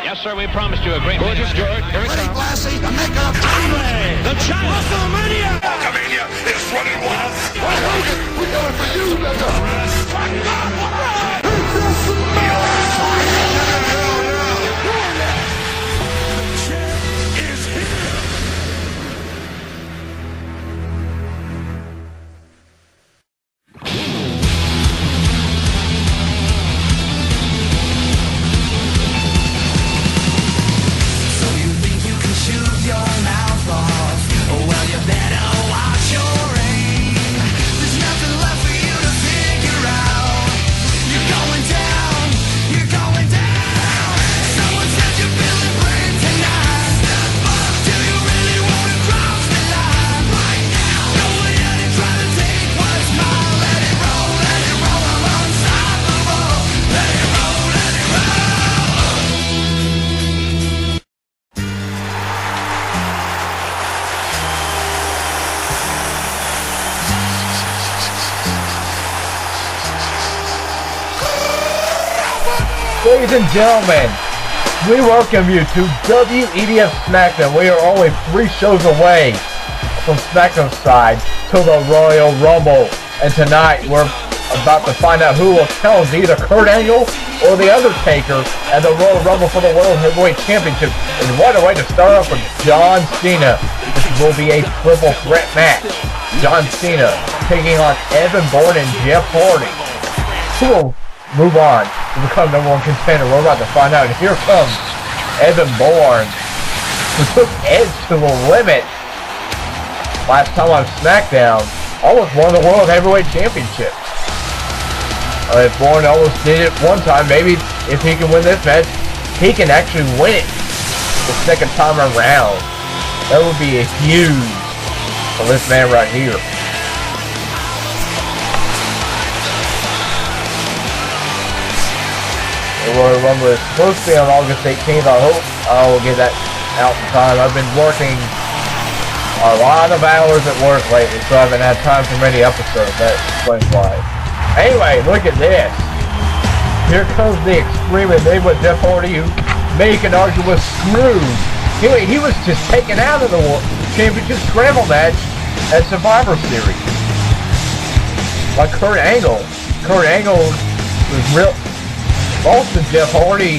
Yes, sir, we promised you a great Gorgeous George. Here it comes. Lashley, the maker of Time. The Giant. WrestleMania. Hulkamania is running wild. Hogan, we got it for you, Ladies and gentlemen, we welcome you to WEDF Smackdown. We are only 3 shows away from Smackdown's side to the Royal Rumble. And tonight we're about to find out who will challenge either Kurt Angle or the Undertaker at the Royal Rumble for the World Heavyweight Championship. And what a way to start off with John Cena. This will be a triple threat match. John Cena taking on Evan Bourne and Jeff Hardy. Who will move on to become #1 contender? We're about to find out. And here comes Evan Bourne, who took Edge to the limit last time on Smackdown. Almost won the World Heavyweight Championship. If Bourne almost did it one time, maybe if he can win this match, he can actually win it the second time around. That would be a huge for this man right here. The Royal Rumble is supposed to be on August 18th. I hope I will get that out in time. I've been working a lot of hours at work lately, so I haven't had time for many episodes. That explains why. Anyway, look at this. Here comes the Extreme Enigma Jeff Hardy, who may can argue was screwed. He was just taken out of the Championship Scramble match at Survivor Series. Like Kurt Angle. Kurt Angle was lost to Jeff Hardy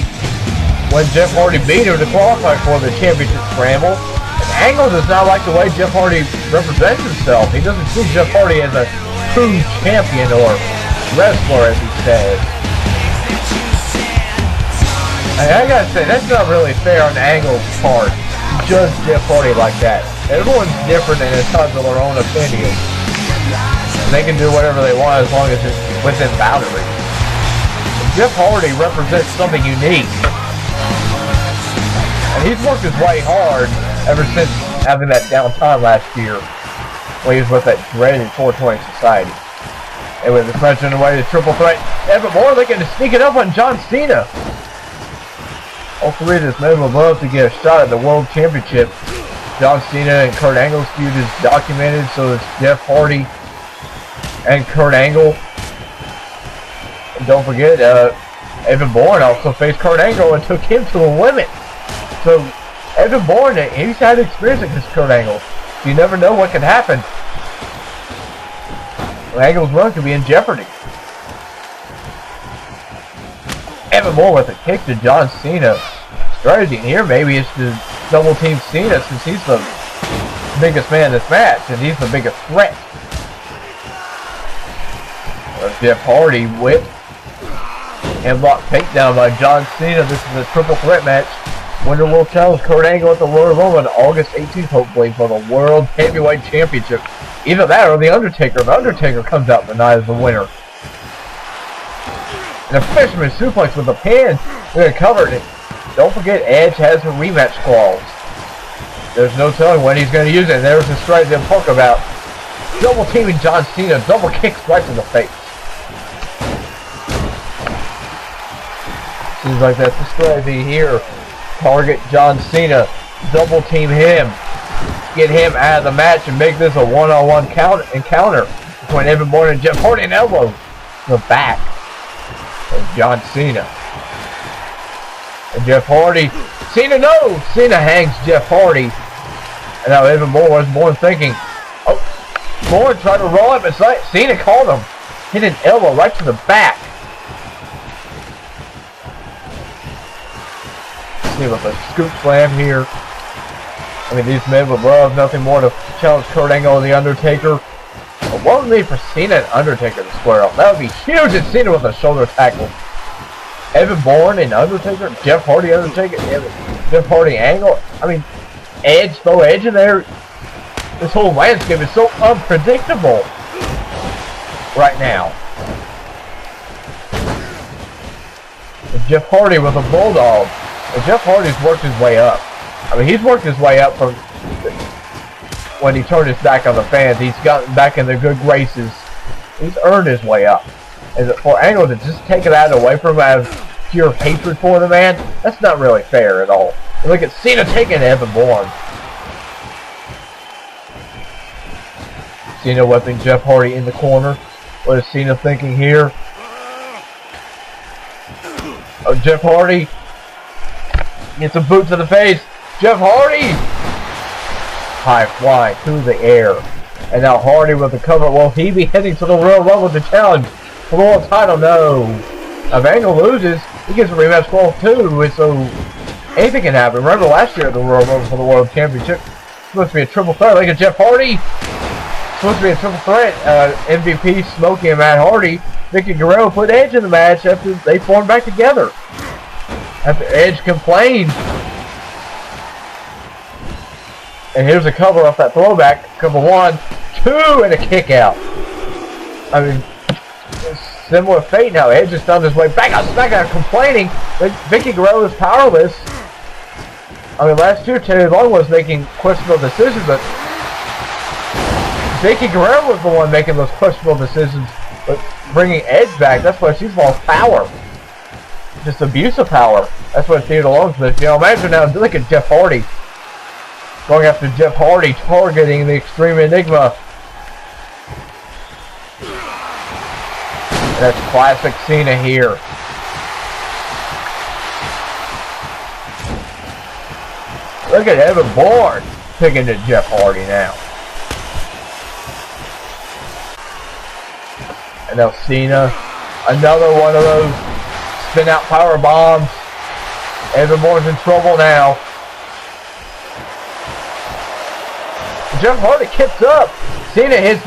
when Jeff Hardy beat him to qualify for the Championship Scramble. And Angle does not like the way Jeff Hardy represents himself. He doesn't see Jeff Hardy as a true champion or wrestler, as he says. And I gotta say, that's not really fair on Angle's part to judge Jeff Hardy like that. Everyone's different and entitled to their own opinion. And they can do whatever they want as long as it's within boundaries. Jeff Hardy represents something unique, and he's worked his way hard ever since having that downtime last year when he was with that dreaded 420 Society. And with this match on the way to triple threat, Evan Bourne looking to sneak it up on John Cena. All 3 of this men would love to get a shot at the World Championship. John Cena and Kurt Angle's feud is documented, so it's Jeff Hardy and Kurt Angle. And don't forget, Evan Bourne also faced Kurt Angle and took him to the limit. So, Evan Bourne, he's had experience against Kurt Angle. So you never know what can happen. Well, Angle's run could be in jeopardy. Evan Bourne with a kick to John Cena. Strategy here maybe is to double team Cena since he's the biggest man in this match and he's the biggest threat. Jeff Hardy with headlock takedown by John Cena. This is a triple threat match. Winner will challenge Kurt Angle at the Royal Rumble on August 18th, hopefully, for the World Heavyweight Championship. Either that or the Undertaker. The Undertaker comes out tonight as the winner. And a fisherman suplex with a pin. They're covered it. Don't forget, Edge has a rematch clause. There's no telling when he's going to use it. And there's the strategy I'm talking about. Double teaming John Cena. Double kicks right to the face. Seems like that's the strategy here. Target John Cena. Double team him. Get him out of the match and make this a one-on-one encounter between Evan Bourne and Jeff Hardy, and elbow to the back of John Cena. And Jeff Hardy. Cena, no! Cena hangs Jeff Hardy. And now Evan Bourne thinking, oh, Bourne tried to roll up, but Cena called him. Hit an elbow right to the back. See with a scoop slam here. I mean, these men would love nothing more to challenge Kurt Angle and The Undertaker. But what would it mean for Cena and Undertaker to square off? That would be huge, and Cena with a shoulder tackle. Evan Bourne and Undertaker, Jeff Hardy, Undertaker, Jeff Hardy, Angle. I mean, Edge, throw Edge in there. This whole landscape is so unpredictable right now. And Jeff Hardy with a bulldog. And Jeff Hardy's worked his way up. I mean, he's worked his way up from when he turned his back on the fans. He's gotten back in their good graces. He's earned his way up. And for Angle to just take it out away from him out of pure hatred for the man, that's not really fair at all. And look at Cena taking Evan Bourne. Cena whipping Jeff Hardy in the corner. What is Cena thinking here? Oh, Jeff Hardy gets a boot to the face. Jeff Hardy! High fly through the air. And now Hardy with the cover. Will he be heading to the Royal Rumble to challenge for the world title? No. If Angle loses, he gets a rematch 12-2. And so anything can happen. Remember last year at the Royal Rumble for the World Championship? It's supposed to be a triple threat. Look at Jeff Hardy. It's supposed to be a triple threat. MVP, Smokey, and Matt Hardy. Vicky Guerrero put Edge in the match after they formed back together. After Edge complained. And here's a cover off that throwback. Cover 1, 2, and a kick out. I mean, similar fate now. Edge just found his way back on SmackDown complaining that Vicky Guerrero is powerless. I mean, last year Teddy Long was making questionable decisions, but Vicky Guerrero was the one making those questionable decisions. But bringing Edge back, that's why she's lost power. Just abuse of power. That's what Theodore Long's with. You know, imagine now, look at Jeff Hardy. Going after Jeff Hardy, targeting the Extreme Enigma. And that's classic Cena here. Look at Evan Bourne picking at Jeff Hardy now. And now Cena, another one of those spin out power bombs. Evan Bourne's in trouble now. Jeff Hardy kicks up. Cena is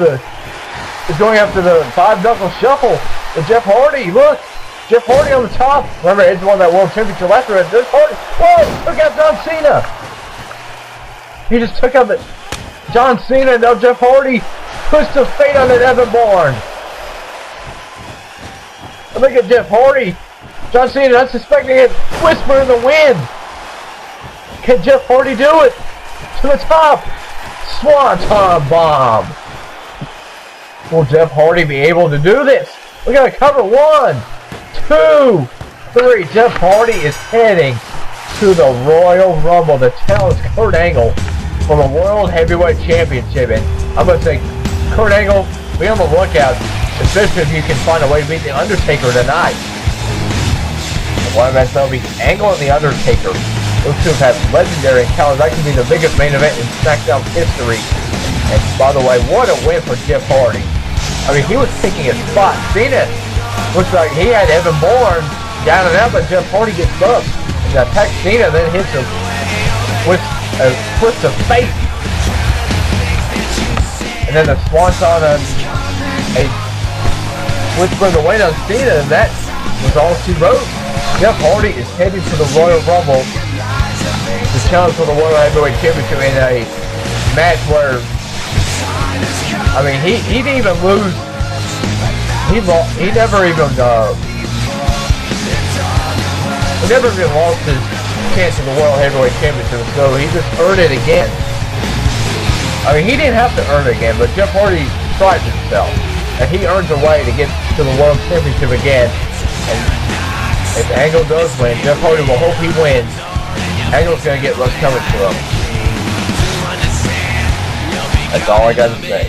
going after the 5-knuckle shuffle. But Jeff Hardy, look. Jeff Hardy on the top. Remember, Edge won that World Championship last year. Jeff Hardy, whoa, took out John Cena. He just took out John Cena. Now Jeff Hardy puts the fate on that Evan Bourne. Look at Jeff Hardy. John Cena not suspecting it. Whisper in the wind. Can Jeff Hardy do it? To the top. Swanton bomb. Will Jeff Hardy be able to do this? We got to cover 1, 2, 3. Jeff Hardy is heading to the Royal Rumble to challenge Kurt Angle for the World Heavyweight Championship. And I'm going to say, Kurt Angle, be on the lookout, especially if you can find a way to beat The Undertaker tonight. And one event that'll be Angle and The Undertaker. Those two have had legendary encounters. That could be the biggest main event in Smackdown history. And by the way, what a win for Jeff Hardy. I mean, he was picking his spot. Cena looks like he had Evan Bourne down and out, but Jeff Hardy gets up and attacks Cena, then hits him with a twist of fate. And then the swanton on a whisper the wind on Cena, and that was all she wrote. Jeff Hardy is heading to the Royal Rumble to challenge for the World Heavyweight Championship in a match where, I mean, he didn't even lose. He never even lost his chance at the World Heavyweight Championship, so he just earned it again. I mean, he didn't have to earn it again, but Jeff Hardy tried himself, and he earns a way to get to the World Championship again. And if Angle does win, Jeff Hardy will hope he wins. Angle's going to get what's coming to him. That's all I got to say.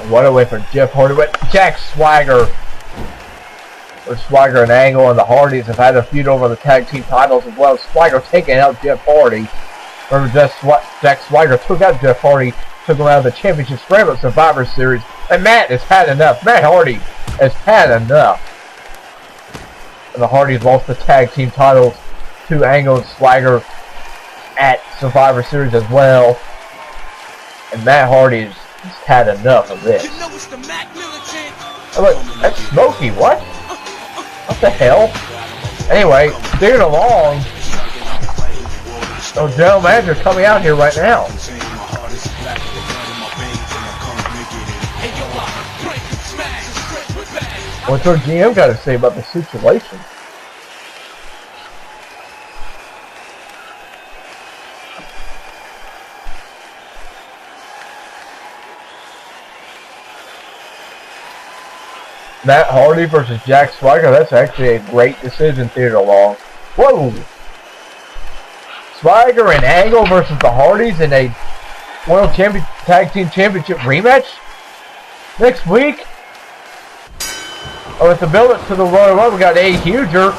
And what a way for Jeff Hardy. But Jack Swagger where Swagger and Angle and the Hardys have had a feud over the tag team titles as well. Swagger taking out Jeff Hardy. Remember, Jack Swagger took out Jeff Hardy, took him out of the Championship Scramble Survivor Series, and Matt has had enough. Matt Hardy has had enough. And the Hardys lost the tag team titles to Angle and Swagger at Survivor Series as well. And Matt Hardy has had enough of this. Oh, look, that's Smokey. What? What the hell? Anyway, steering along. Oh, general manager coming out here right now. What's our GM got to say about the situation? Matt Hardy versus Jack Swagger. That's actually a great decision, theater long. Whoa! Swagger and Angle versus the Hardys in a World Tag Team Championship rematch next week. Oh, with the build-up to the Royal Rumble, we got a huger.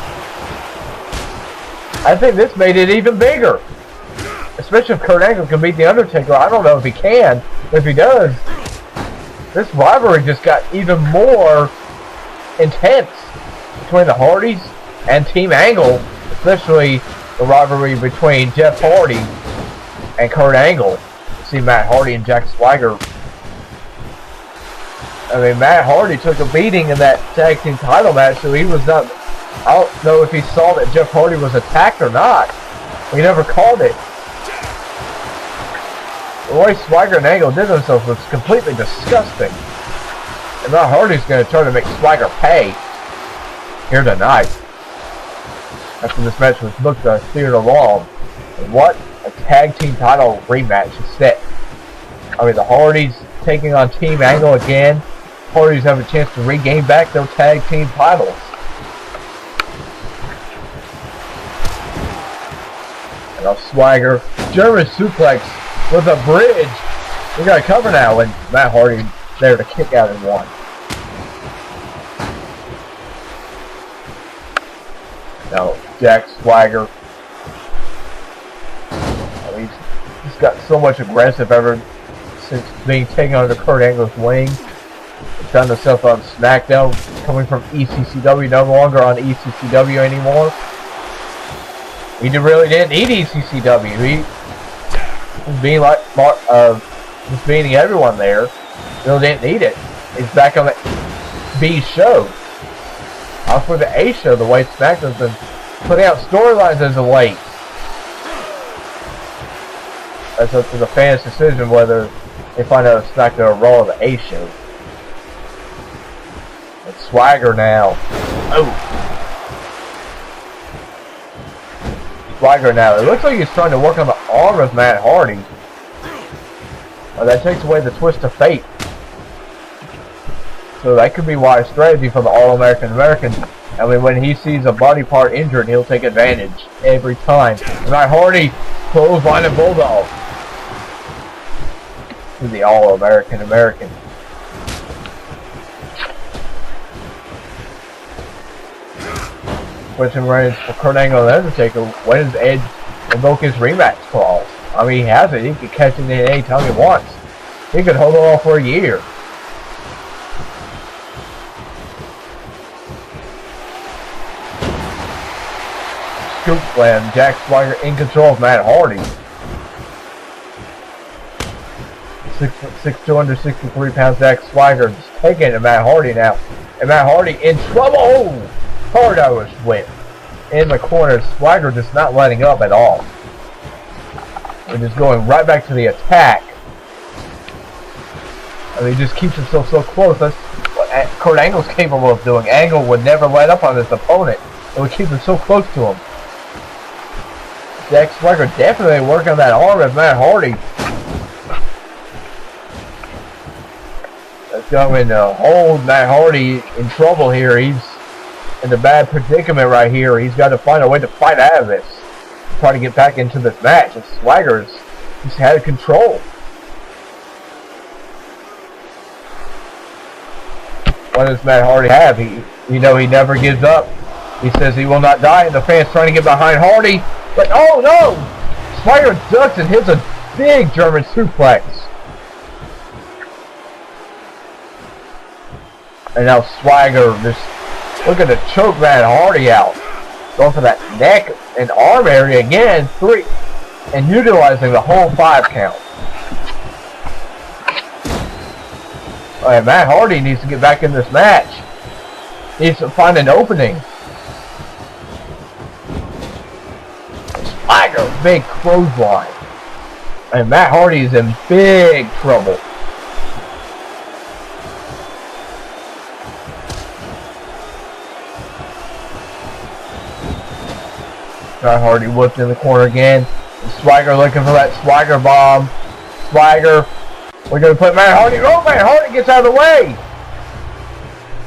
I think this made it even bigger. Especially if Kurt Angle can beat the Undertaker. I don't know if he can, but if he does, this rivalry just got even more intense between the Hardys and Team Angle, especially the rivalry between Jeff Hardy and Kurt Angle. See Matt Hardy and Jack Swagger. I mean, Matt Hardy took a beating in that tag team title match, so he was not. I don't know if he saw that Jeff Hardy was attacked or not. He never called it. The way Swagger and Angle did themselves was completely disgusting. And Matt Hardy's going to try to make Swagger pay here tonight. After this match was booked steered along. And what a tag team title rematch is set. I mean, the Hardys taking on Team Angle again. Hardys have a chance to regain back their tag team titles. And now Swagger, German suplex with a bridge. We got a cover now, and Matt Hardy there to kick out in one. Now Jack Swagger. He's got so much aggressive ever since being taken under Kurt Angle's wing. He's found himself on Smackdown, coming from ECCW, no longer on ECCW anymore. He really didn't need ECCW. He was being like just beating everyone there. Really didn't need it. He's back on the B show. Off for the A show, the way SmackDown's been putting out storylines as of late. That's up to the fans' decision whether they find out if SmackDown or Raw or the A show. It's Swagger now. Oh. Swagger now. It looks like he's trying to work on the arm of Matt Hardy. Well, that takes away the twist of fate. So that could be wise strategy for the All-American American. I mean, when he sees a body part injured, he'll take advantage every time. And Matt Hardy clothesline and bulldog to the All-American American. Question reigns for Kurt Angle and Undertaker. When does Edge invoke his rematch clause? I mean, he has it. He can catch it in any time he wants. He could hold it off for a year. Scoop slam. Jack Swagger in control of Matt Hardy. 6'6", 263 pounds. Jack Swagger just taking it to Matt Hardy now. And Matt Hardy in trouble. Oh! Hard Irish whip in the corner. Swagger just not letting up at all. We're just going right back to the attack. I mean, he just keeps himself so close. That's what Kurt Angle's capable of doing. Angle would never let up on his opponent. It would keep him so close to him. Jack Swagger definitely working on that arm of Matt Hardy. That's going to hold Matt Hardy in trouble here. He's in a bad predicament right here. He's got to find a way to fight out of this. Try to get back into this match. And Swagger's just had control. what does Matt Hardy have? He never gives up. He says he will not die, and the fans trying to get behind Hardy. But oh no! Swagger ducks and hits a big German suplex. And now Swagger just looking to choke Matt Hardy out. Going for that neck and arm area again. 3. And utilizing the whole 5 count. Alright, Matt Hardy needs to get back in this match. Needs to find an opening. Swagger, big clothesline. And Matt Hardy is in big trouble. Matt Hardy whipped in the corner again. Swagger looking for that Swagger bomb. Swagger. We're going to put Matt Hardy. Oh, Matt Hardy gets out of the way.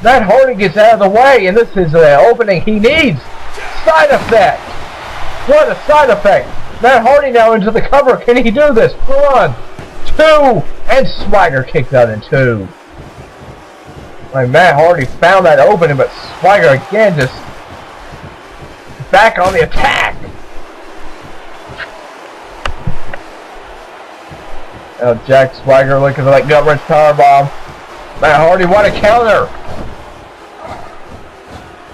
Matt Hardy gets out of the way. And this is the opening he needs. Side effect. What a side effect. Matt Hardy now into the cover. Can he do this? 1, 2. And Swagger kicked out in 2. Like Matt Hardy found that opening. But Swagger again just back on the attack. Now Jack Swagger looking for that gut-wrench powerbomb. Matt Hardy, what a counter!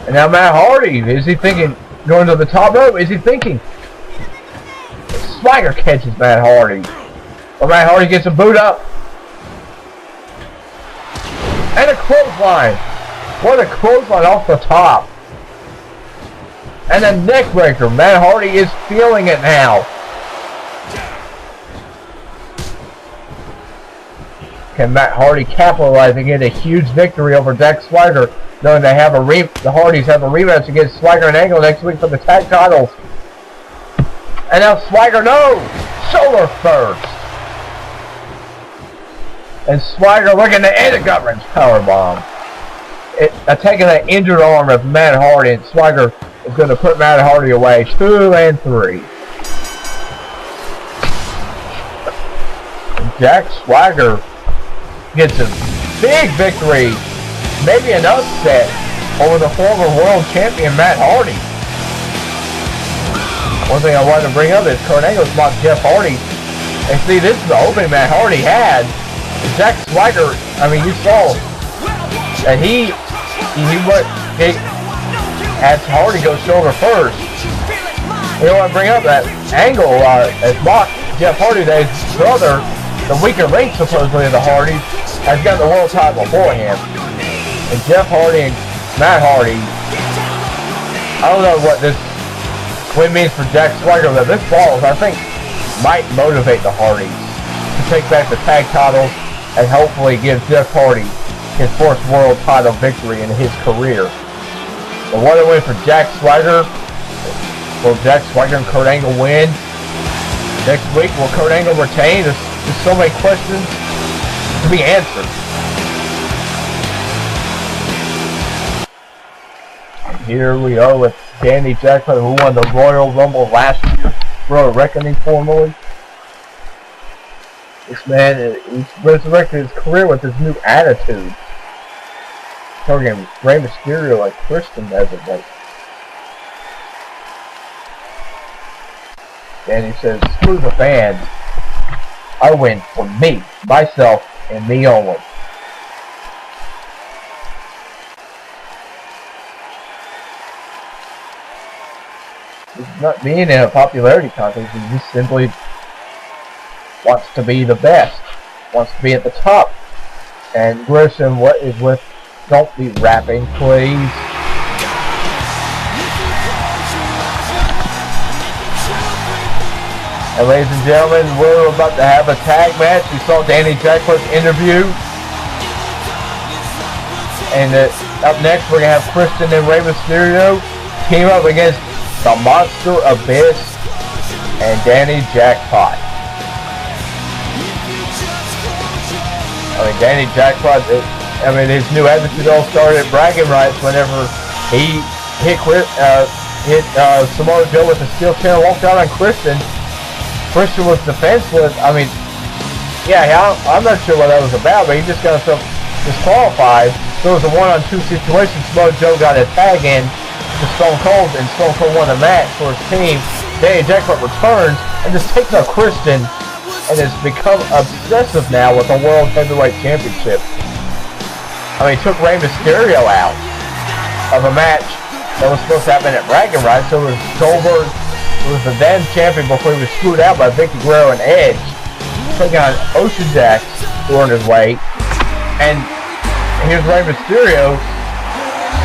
And now Matt Hardy, is he thinking going to the top rope? Is he thinking? Swagger catches Matt Hardy. Well, Matt Hardy gets a boot up. And a clothesline. What a clothesline off the top. And a neck breaker. Matt Hardy is feeling it now. Can Matt Hardy capitalize and get a huge victory over Jack Swagger, knowing they have the Hardys have a rematch against Swagger and Angle next week for the tag titles. And now Swagger, no! Shoulder first. And Swagger looking to end a gut-wrench powerbomb. Attacking that injured arm of Matt Hardy, and Swagger is going to put Matt Hardy away. 2 and 3. And Jack Swagger gets a big victory, maybe an upset, over the former world champion Matt Hardy. One thing I wanted to bring up is Kurt Angle's mocked Jeff Hardy. And see, this is the opening Matt Hardy had. Jack Swagger, I mean, you saw that he had Hardy go shoulder first. You know what I bring up that Angle has mocked Jeff Hardy, that his brother, the weaker link supposedly of the Hardys, has got the world title before him. And Jeff Hardy and Matt Hardy, I don't know what it means for Jack Swagger, but this falls, I think, might motivate the Hardys to take back the tag titles and hopefully give Jeff Hardy his first world title victory in his career. But what a win for Jack Swagger. Will Jack Swagger and Kurt Angle win? Next week, will Kurt Angle retain? There's so many questions to be answered. Here we are with Danny Jackpot, who won the Royal Rumble last year, Royal Reckoning formally. This man, he's resurrected his career with his new attitude. Targeting Rey Mysterio and Christian as of late. Danny says, screw the fans. I win for me, myself, and me only. He's not being in a popularity contest, he just simply wants to be the best, wants to be at the top. And Grisham, what is with, don't be rapping, please. And ladies and gentlemen, we're about to have a tag match. We saw Danny Jackpot's interview. And up next, we're going to have Christian and Rey Mysterio team up against the Monster Abyss and Danny Jackpot. I mean, Danny Jackpot, his new attitude all started bragging rights whenever he hit Samoa Joe with a steel chair and walked out on Christian. Christian was defenseless. I mean, yeah, I'm not sure what that was about, but he just got himself disqualified. there was a 1-on-2 situation. Samoa Joe got a tag in to Stone Cold, and Stone Cold won the match for his team. Danny Jackpot returns and just takes out Christian and has become obsessive now with the World Heavyweight Championship. I mean, he took Rey Mysterio out of a match that was supposed to happen at Bragging Rights. So it was Goldberg, who was the then champion before he was screwed out by Vicky Guerrero and Edge, taking on Ocean Jax, who earned his weight. And here's Rey Mysterio,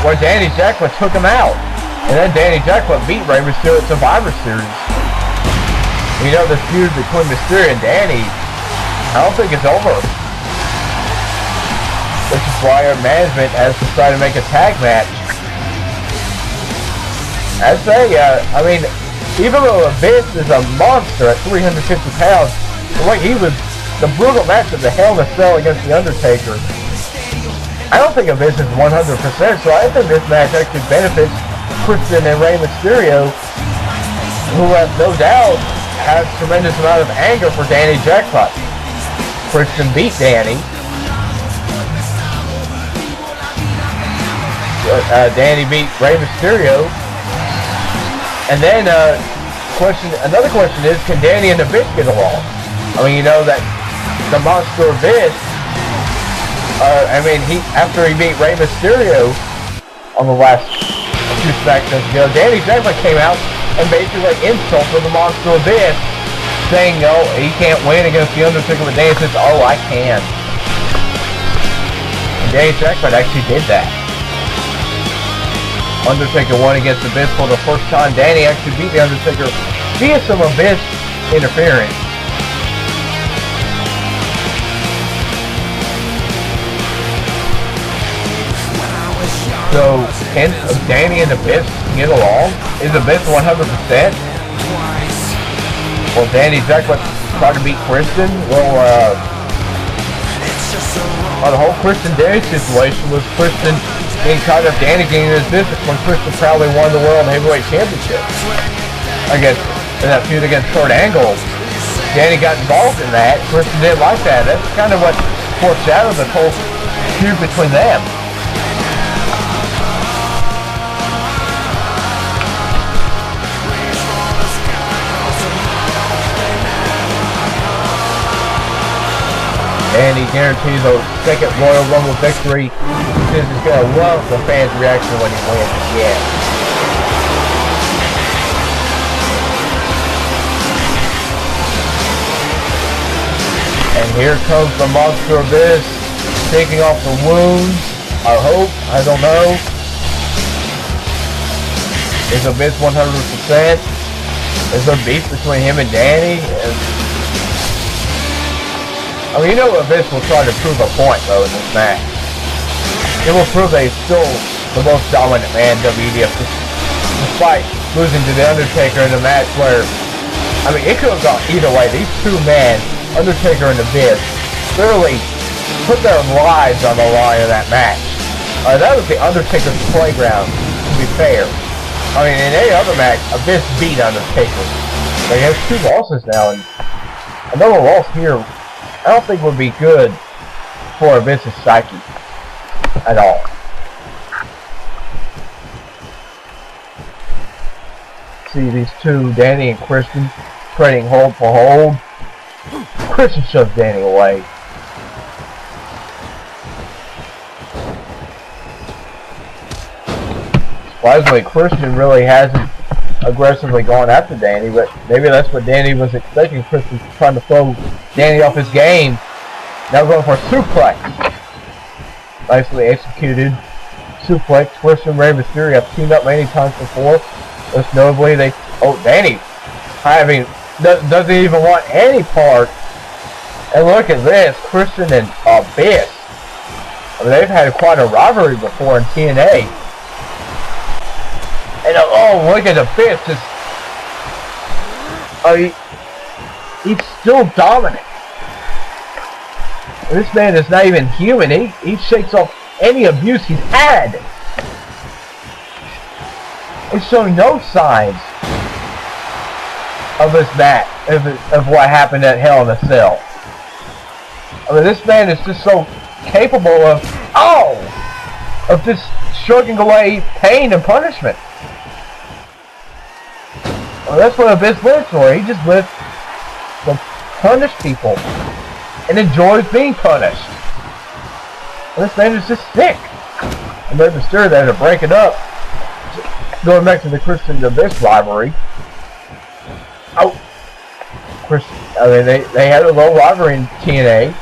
where Danny Jackpot took him out. And then Danny Jackpot beat Rey Mysterio at Survivor Series. You know, this feud between Mysterio and Danny, I don't think it's over. Which is why our management has decided to make a tag match. I'd say, I mean, even though Abyss is a monster at 350 pounds, the way he was, the brutal match of the Hell in a Cell against The Undertaker, I don't think Abyss is 100%, so I think this match actually benefits Christian and Rey Mysterio, who have no doubt have tremendous amount of anger for Danny Jackpot. Christian beat Danny. Danny beat Rey Mysterio. And then another question is, can Danny and Abyss get along? I mean, you know that the Monster Abyss, I mean, after he beat Rey Mysterio on the last two Smackdowns ago, Danny Jackpot came out and basically insulted the Monster Abyss, saying, oh, he can't win against The Undertaker, but Danny says, oh, I can. And Danny Jackpot actually did that. Undertaker won against Abyss for the first time. Danny actually beat The Undertaker via some Abyss interference. So, can Danny and Abyss get along? Is Abyss 100%? Will Danny Jackpot try to beat Christian? Well, the whole Christian-Danny situation was Christian being caught up Danny getting in his business when Christian proudly won the World Heavyweight Championship. In that feud against Kurt Angle, Danny got involved in that. Christian didn't like that. That's kind of what foreshadowed the whole feud between them. And he guarantees a second Royal Rumble victory. He says he's going to love the fans' reaction when he wins again. And here comes the Monster Abyss, taking off the wounds. I hope. I don't know. Is Abyss 100%? Is there beef between him and Danny? I mean, you know Abyss will try to prove a point, though, in this match. It will prove that he's still the most dominant man in WEDF, despite losing to The Undertaker in a match where, I mean, it could have gone either way. These two men, Undertaker and Abyss, literally put their lives on the line in that match. That was the Undertaker's playground, to be fair. I mean, in any other match, Abyss beat Undertaker. But he has two losses now, and another loss here I don't think would be good for Abyss's psyche at all. See these two, Danny and Christian, trading hold for hold. Christian shoves Danny away. Surprisingly, Christian really hasn't aggressively gone after Danny, but maybe that's what Danny was expecting. Christian trying to throw Danny off his game. Now going for a suplex. Nicely executed suplex. Christian and Rey Mysterio have teamed up many times before. Most notably, Danny doesn't even want any part. And look at this, Christian and Abyss. I mean, they've had quite a rivalry before in TNA. And oh, look at Abyss, he's still dominant. This man is not even human. He shakes off any abuse he's had. He's showing no signs of this match, of what happened at Hell in a Cell. I mean, this man is just so capable of, of just shrugging away pain and punishment. Well, that's what Abyss lives for. He just lives to punish people and enjoys being punished. Well, this man is just sick. And Rey Mysterio there to break it up. Going back to the Christian Abyss rivalry. Oh, Christian. I mean, they had a little rivalry in TNA.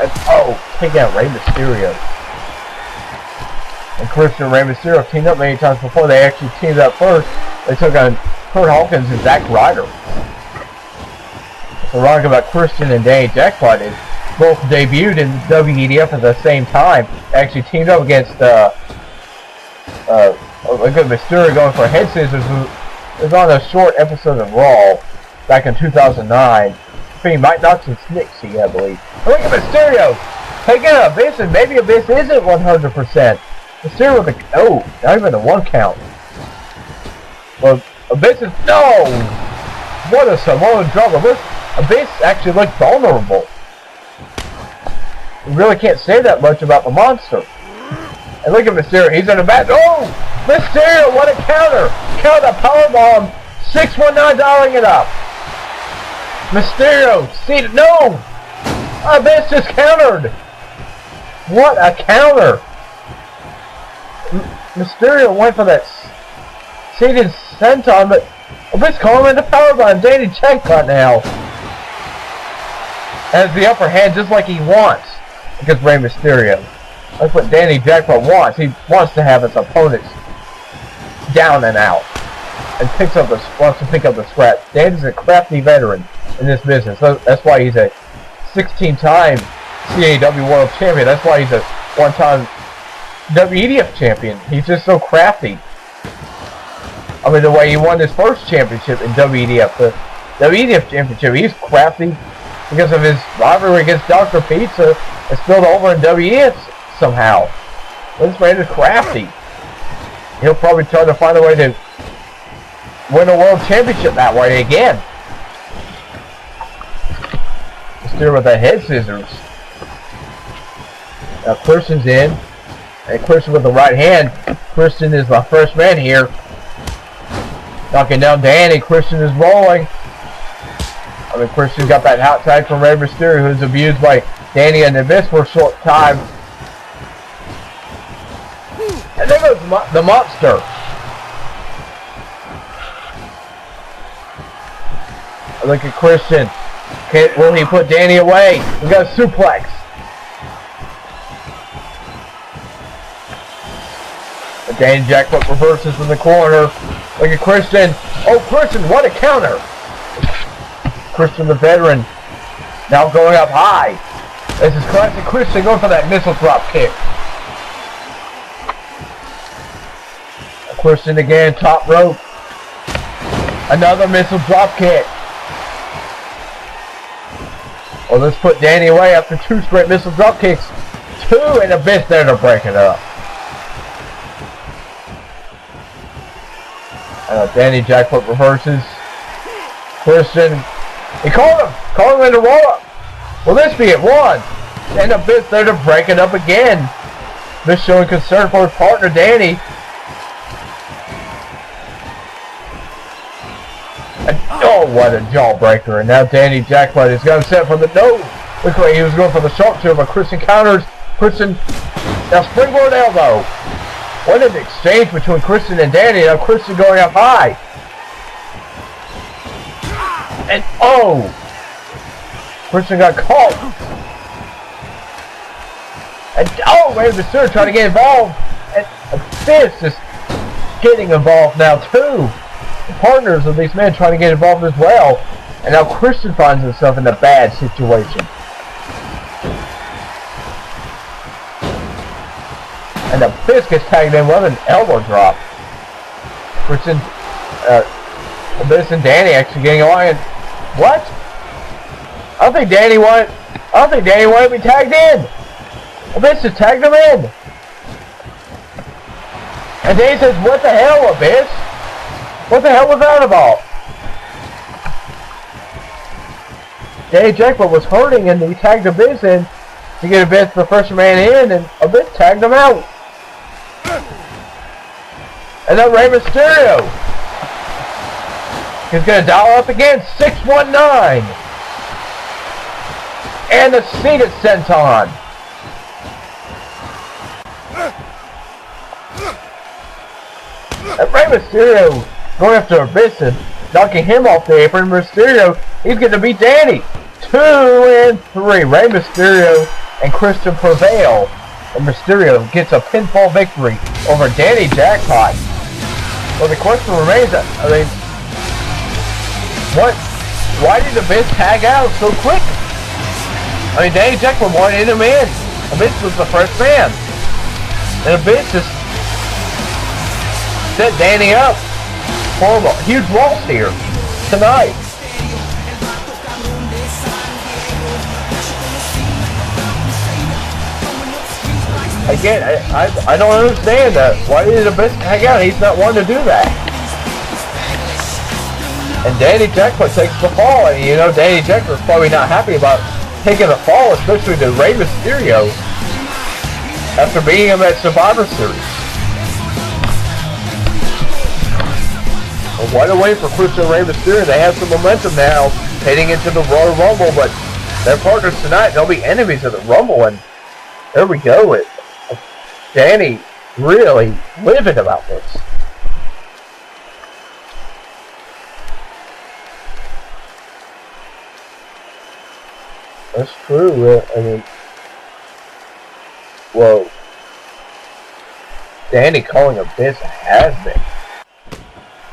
And, oh, take out Rey Mysterio. And Christian and Rey Mysterio teamed up many times before. They actually teamed up first. They took on Kurt Hawkins and Ryder. The ironic about Christian and Danny Jackpot is both debuted in WEDF at the same time. They actually teamed up against a good Mysterio going for head scissors, who was on a short episode of Raw back in 2009. Between Mike Knox and Snitsy, I believe. And look at Mysterio taking an Abyss, and maybe Abyss isn't 100%. Mysterio with a not even a 1 count. Well, Abyss is what a Samoan drop. Abyss actually looked vulnerable. You really can't say that much about the monster. And look at Mysterio, he's in a bad. Oh! Mysterio, what a counter! Counter powerbomb, 619 dialing it up. Mysterio, Cena, no! Abyss just countered! What a counter! Mysterio went for that seated senton, but Abyss calling him into powerbomb. Danny Jackpot now has the upper hand just like he wants against Rey Mysterio. That's what Danny Jackpot wants. He wants to have his opponents down and out, and wants to pick up the scraps. Danny's a crafty veteran in this business. So that's why he's a 16-time CAW World Champion. That's why he's a 1-time WEDF Champion. He's just so crafty. I mean, the way he won his first championship in WEDF, the WEDF Championship, he's crafty because of his rivalry against Dr. Pizza. It's spilled over in WEDF somehow. This man is crafty. He'll probably try to find a way to win a world championship that way again. Mysterio with that head scissors. Now Christian's in. And Christian with the right hand. Christian is the first man here. Knocking down Danny. Christian is rolling. I mean, Christian got that hot tag from Rey Mysterio, who was abused by Danny and Abyss for a short time. And there goes the monster. Look at Christian. Will he put Danny away? We got a suplex. But Danny Jackpot reverses in the corner. Look at Christian. Oh, Christian, what a counter. Christian the veteran now going up high. This is classic Christian going for that missile drop kick. Christian again, top rope. Another missile drop kick. Well, let's put Danny away after 2 straight missile drop kicks. 2 and Abyss there to break it up. Danny Jackpot reverses. Christian, he called him into roll up. Will this be it? 1. And Abyss there to break it up again. Abyss showing concern for his partner Danny. And, oh, what a jawbreaker. And now Danny Jackpot is going to set for the no. Look like he was going for the sharpshooter, but Christian counters. Christian, now springboard elbow. What an exchange between Christian and Danny. Now Christian going up high. And oh! Christian got caught. And oh, Rey Mysterio trying to get involved. And Abyss is getting involved now too. The partners of these men trying to get involved as well. And now Christian finds himself in a bad situation. And Abyss gets tagged in with an elbow drop. Christian, Abyss and Danny actually getting away. And what? I don't think Danny wanted to be tagged in. Abyss just tagged him in. And Danny says, "What the hell, Abyss? What the hell was that about?" Danny Jackpot was hurting and he tagged Abyss in to get Abyss the first man in, and Abyss tagged him out. And then Rey Mysterio is going to dial up again, 619. And the Cena senton. And Rey Mysterio going after Abyss and knocking him off the apron. Mysterio, he's going to beat Danny. 2 and 3. Rey Mysterio and Christian prevail. And Mysterio gets a pinfall victory over Danny Jackpot. Well, the question remains, I mean, why did Abyss tag out so quick? I mean, Danny Jackpot wanted him in. Abyss was the first man. And Abyss just set Danny up for a huge loss here tonight. Again, I don't understand that. Why did Abyss tag out? He's not one to do that. And Danny Jackpot takes the fall, and you know Danny Jackpot's probably not happy about taking the fall, especially to Rey Mysterio after beating him at Survivor Series. Well, why to wait for Christian and Rey Mysterio? They have some momentum now heading into the Royal Rumble, but their partners tonight, they'll be enemies of the Rumble, and there we go. Danny really livid about this. That's true. I mean, well, Danny calling Abyss a has-been.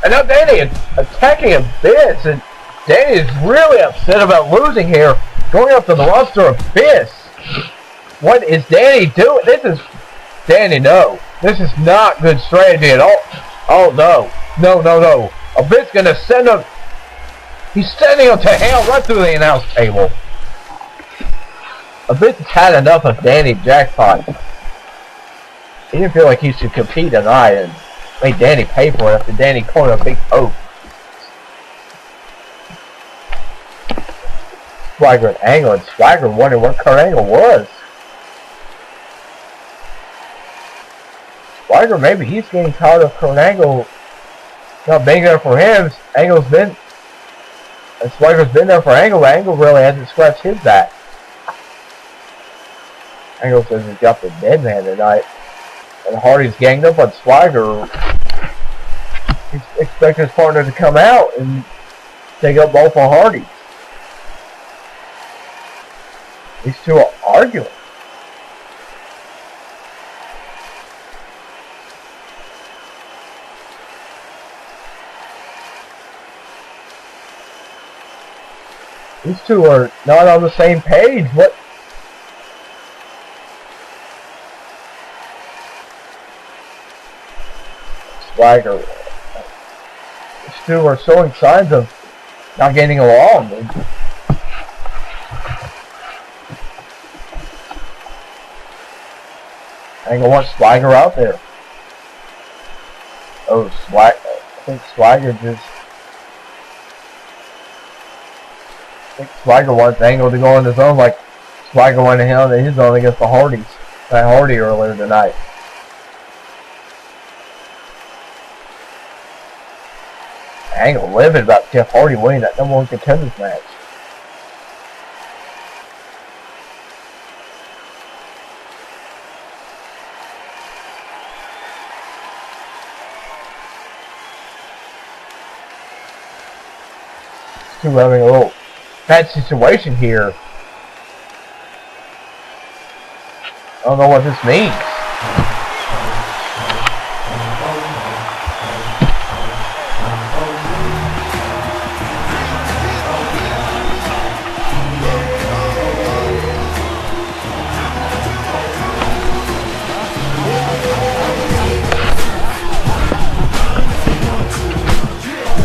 And now Danny attacking Abyss, and Danny is really upset about losing here, going up to the roster of Abyss. What is Danny doing? This is Danny, no. This is not good strategy at all. Oh, no. No. Abyss gonna send him. He's sending him to hell right through the announce table. Abyss has had enough of Danny Jackpot. He didn't feel like he should compete tonight and made Danny pay for it after Danny called him a big oaf. Swagger and Angle, and Swagger wondered where Kurt Angle was. Swagger, maybe he's getting tired of Kurt Angle not being there for him. Angle's been, and Swagger's been there for Angle, but Angle really hasn't scratched his back. Angle says he's got the dead man tonight, and Hardy's ganged up on Swagger. He's expecting his partner to come out and take up both on Hardy. These two are arguing. These two are not on the same page. What? Swagger. These two are showing signs of not getting along. Angle wants Swagger out there. Oh, I think Swagger just. I think Swagger wants Angle to go on his own, like Swagger went on his own against the Hardys. That Hardy earlier tonight. Angle livid about Jeff Hardy winning that #1 contenders match. Two having a little bad situation here. I don't know what this means.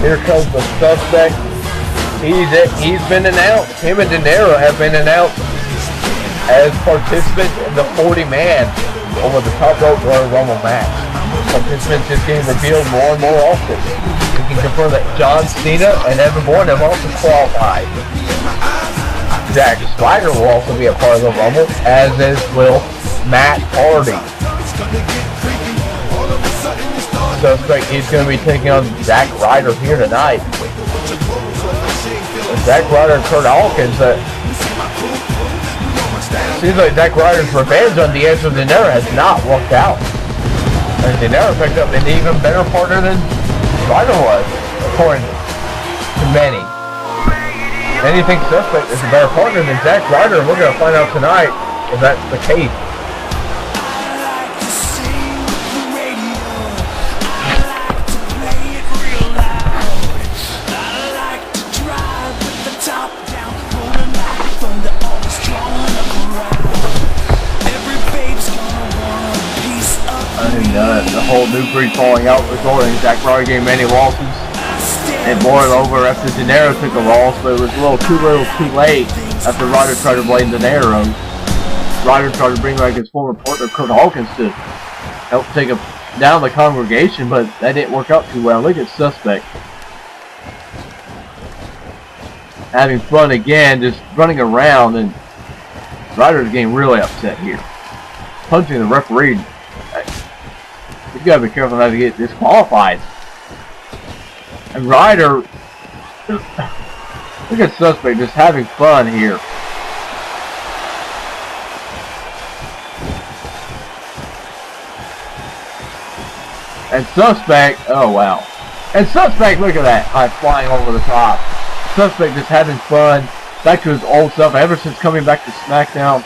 Here comes the suspect. He's been announced. Him and De Niro have been announced as participants in the 40-man over the top rope Royal Rumble match. Participants just getting revealed more and more often. We can confirm that John Cena and Evan Bourne have also qualified. Zack Ryder will also be a part of the Rumble, as will Matt Hardy. Suspect, he's going to be taking on Zack Ryder here tonight. Zack Ryder and Kurt Hawkins. Seems like Zack Ryder's revenge on D'Angelo Dinero has not worked out. And Dinero picked up an even better partner than Ryder was, according to many. Many think Suspect is a better partner than Zack Ryder, and we're going to find out tonight if that's the case. The whole new breed falling out resulting in Zack Ryder getting many losses and boiled over after Dinero took a loss, but it was a little too late after Ryder tried to blame Dinero. Ryder tried to bring back his former partner Kurt Hawkins to help take down the congregation, but that didn't work out too well. Look at Suspect having fun again, just running around, and Ryder's getting really upset here, punching the referee. You gotta be careful not to get disqualified. And Ryder, look at Suspect just having fun here. And Suspect, oh wow. And Suspect, look at that, flying over the top. Suspect just having fun, back to his old self ever since coming back to Smackdown.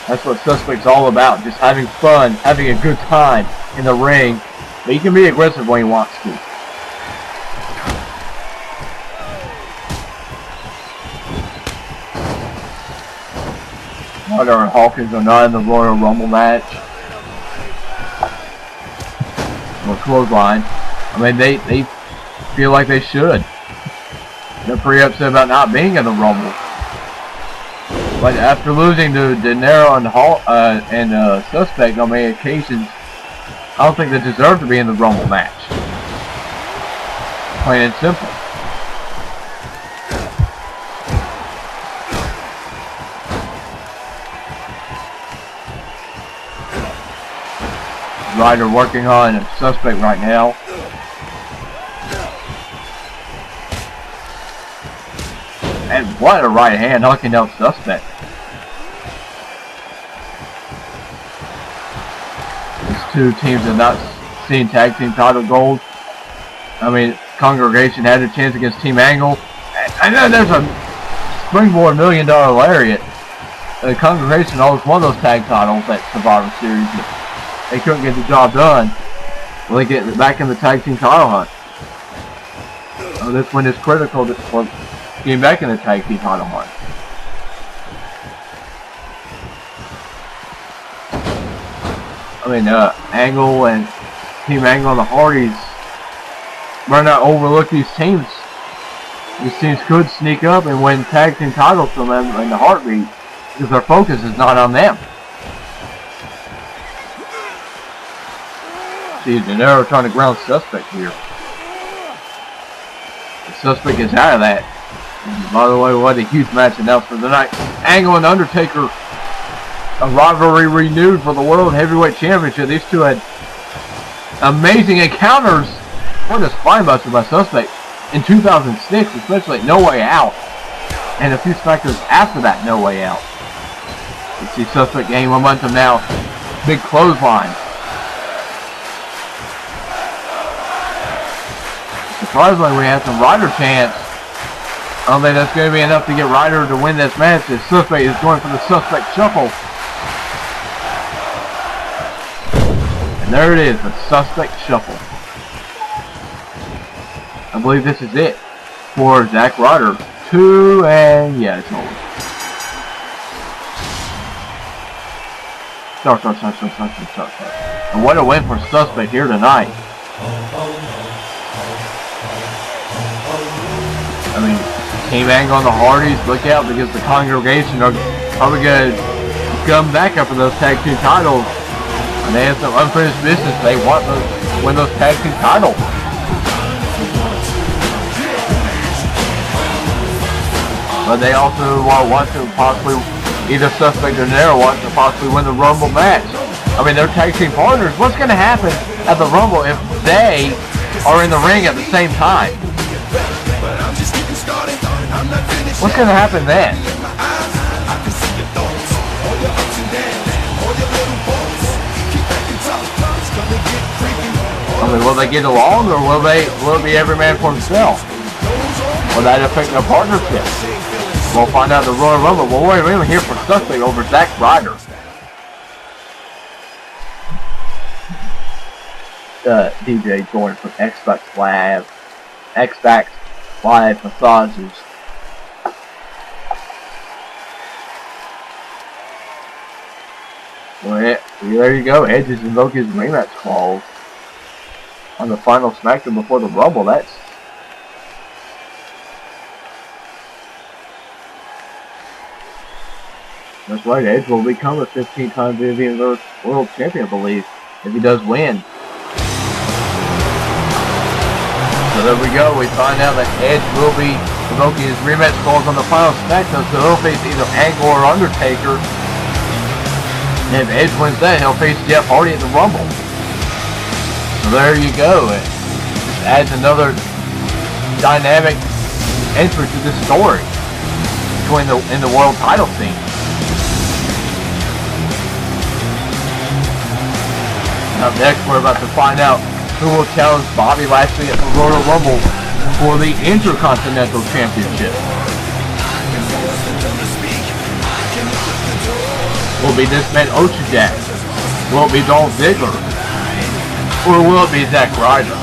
That's what Suspect's all about, just having fun, having a good time in the ring. But he can be aggressive when he wants to. Ryder and Hawkins are not in the Royal Rumble match. Or clothesline. I mean, they feel like they should. They're pretty upset about not being in the Rumble. But after losing to Dinero and Suspect on many occasions, I don't think they deserve to be in the Rumble match. Plain and simple. Ryder working on a Suspect right now. And what a right hand knocking down Suspect. These two teams have not seen tag team title gold. I mean, Congregation had a chance against Team Angle. And then there's a springboard $1 million lariat. The Congregation always won those tag titles at Survivor Series. They couldn't get the job done. Well, they get back in the tag team title hunt. This win is critical for getting back in the tag team title hunt. I mean, Angle and Team Angle and the Hardys better not overlook these teams. These teams could sneak up and win tag team titles from them in the heartbeat because their focus is not on them. See, Dinero trying to ground Suspect here. The Suspect is out of that. And by the way, what a huge match announcement tonight. Angle and Undertaker, a rivalry renewed for the World Heavyweight Championship. These two had amazing encounters. What a spinebuster by Suspect in 2006, especially at No Way Out. And a few SmackDowns after that No Way Out. You see Suspect gain momentum now. Big clothesline. Surprisingly, we have some Ryder chants. I don't think that's going to be enough to get Ryder to win this match. As Suspect is going for the Suspect Shuffle. And there it is, the Suspect Shuffle. I believe this is it for Zack Ryder. 2 and yeah, it's over. Start. And what a win for Suspect here tonight. I mean, Team Angle and the Hardys, look out because the Congregation are probably going to come back up for those tag team titles. And they have some unfinished business. They want to win those tag team titles. but they also want to possibly either suspect or there want to possibly win the Rumble match. I mean, they're tag team partners. What's going to happen at the Rumble if they are in the ring at the same time? What's going to happen then? I mean, will they get along, or will it be every man for himself? Will that affect their partnership? We'll find out the Royal Rumble. Well, we're really here for suspect over Ryder. DJ Jordan from Xbox Live Massages. Well, there you go. Edge is invoking his rematch clause on the final Smackdown before the Rumble. That's right. Edge will become a 15-time WWE World Champion, I believe, if he does win. So there we go. We find out that Edge will be invoking his rematch clause on the final Smackdown, so he'll face either Angle or Undertaker. And if Edge wins that, he'll face Jeff Hardy at the Rumble. So there you go. It just adds another dynamic entry to this story in the world title scene. Up next, we're about to find out who will challenge Bobby Lashley at the Royal Rumble for the Intercontinental Championship. Will it be this man Jack? Will it be Dolph Ziggler? Or will it be Zack Ryder?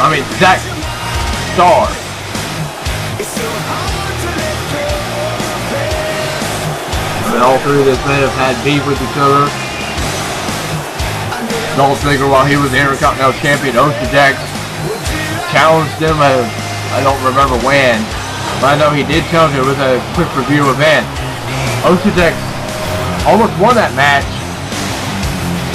I mean, Zack Starr. And all three of these men have had beef with each other. Dolph Ziggler, while he was the Intercontinental Champion, Jack challenged him. I don't remember when, but I know he did challenge him with a quick review event. Jack almost won that match,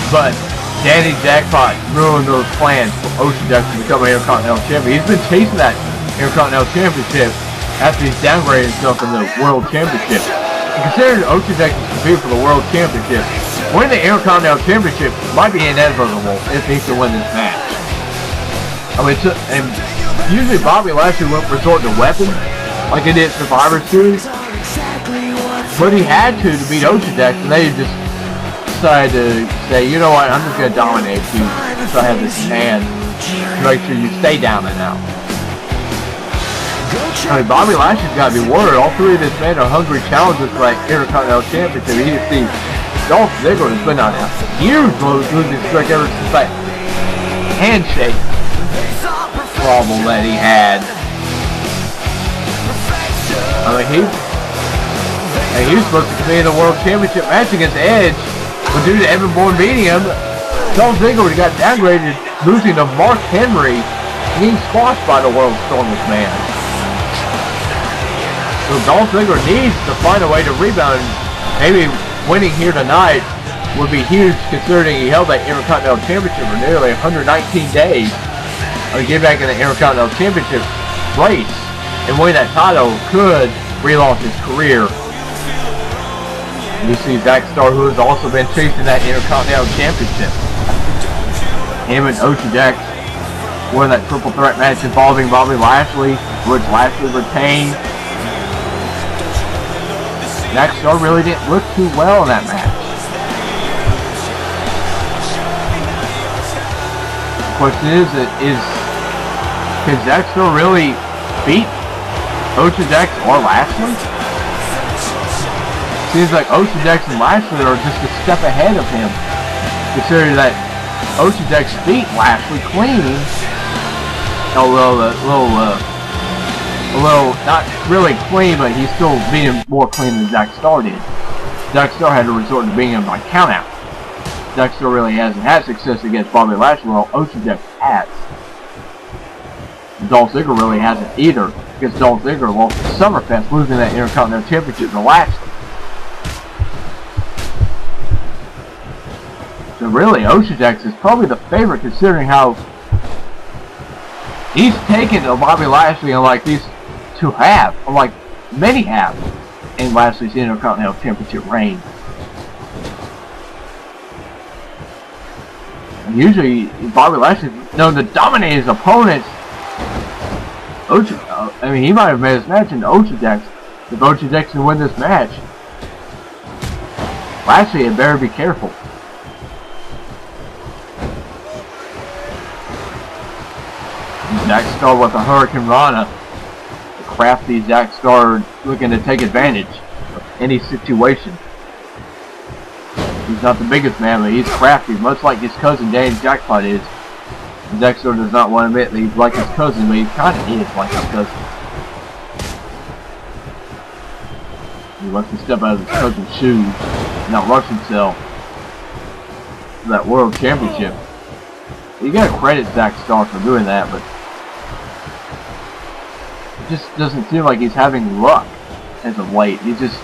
but Danny Jackpot ruined those plans for Jack to become an Intercontinental Champion. He's been chasing that Intercontinental Championship after he's downgraded himself in the World Championship. And considering Jack is competing for the World Championship, winning the Intercontinental Championship might be inevitable if he can win this match. I mean, and usually Bobby Lashley won't resort to weapons like he did at Survivor Series, but he had to beat Jack, and they just decided to say, you know what, I'm just going to dominate you, so I have this hand to make sure you stay down and out. I mean, Bobby Lashley's got to be worried. All three of these men are hungry challengers for that Intercontinental Championship. You see, Dolph Ziggler has been on a huge losing streak ever since that handshake problem that he had. I mean, he was supposed to compete in the World Championship match against Edge, but due to Evan Bourne beating him, Dolph Ziggler got downgraded, losing to Mark Henry, being squashed by the World's Strongest Man. So Dolph Ziggler needs to find a way to rebound. Maybe winning here tonight would be huge, considering he held that Intercontinental Championship for nearly 119 days. I mean, get back in the Intercontinental Championship race and win that title could relaunch his career. You see Zack Starr, who has also been chasing that Intercontinental Championship. Him and Jack won that triple threat match involving Bobby Lashley, which Lashley retained. Zack Starr really didn't look too well in that match. The question is can Zack Starr really beat Jack or Lashley? Seems like Jack and Lashley are just a step ahead of him, considering that Jack beat Lashley clean. A little, not really clean, but he's still being more clean than Zack Starr did. Zack Starr had to resort to beating him by countout. Zack Starr really hasn't had success against Bobby Lashley, while Jack has. Dolph Ziggler really hasn't either, because Dolph Ziggler lost to Summerfest, losing that Intercontinental Championship to Lashley. So really, Jack is probably the favorite, considering how he's taken to Bobby Lashley and like these two have. Like many have in Lashley's Intercontinental Championship reign. And usually, Bobby Lashley's known to dominate his opponents. I mean, he might have made his match into Ochadex if Ochadex can win this match. Lashley had better be careful. Zack Starr with a Hurricane Rana. The crafty Zack Starr looking to take advantage of any situation. He's not the biggest man, but he's crafty, much like his cousin Danny Jackpot is. Zack Starr does not want to admit that he's like his cousin, but he kind of is like his cousin. He wants to step out of his cousin's shoes and not rush himself to that World Championship. You gotta credit Zack Starr for doing that, but it just doesn't seem like he's having luck as of late. He's just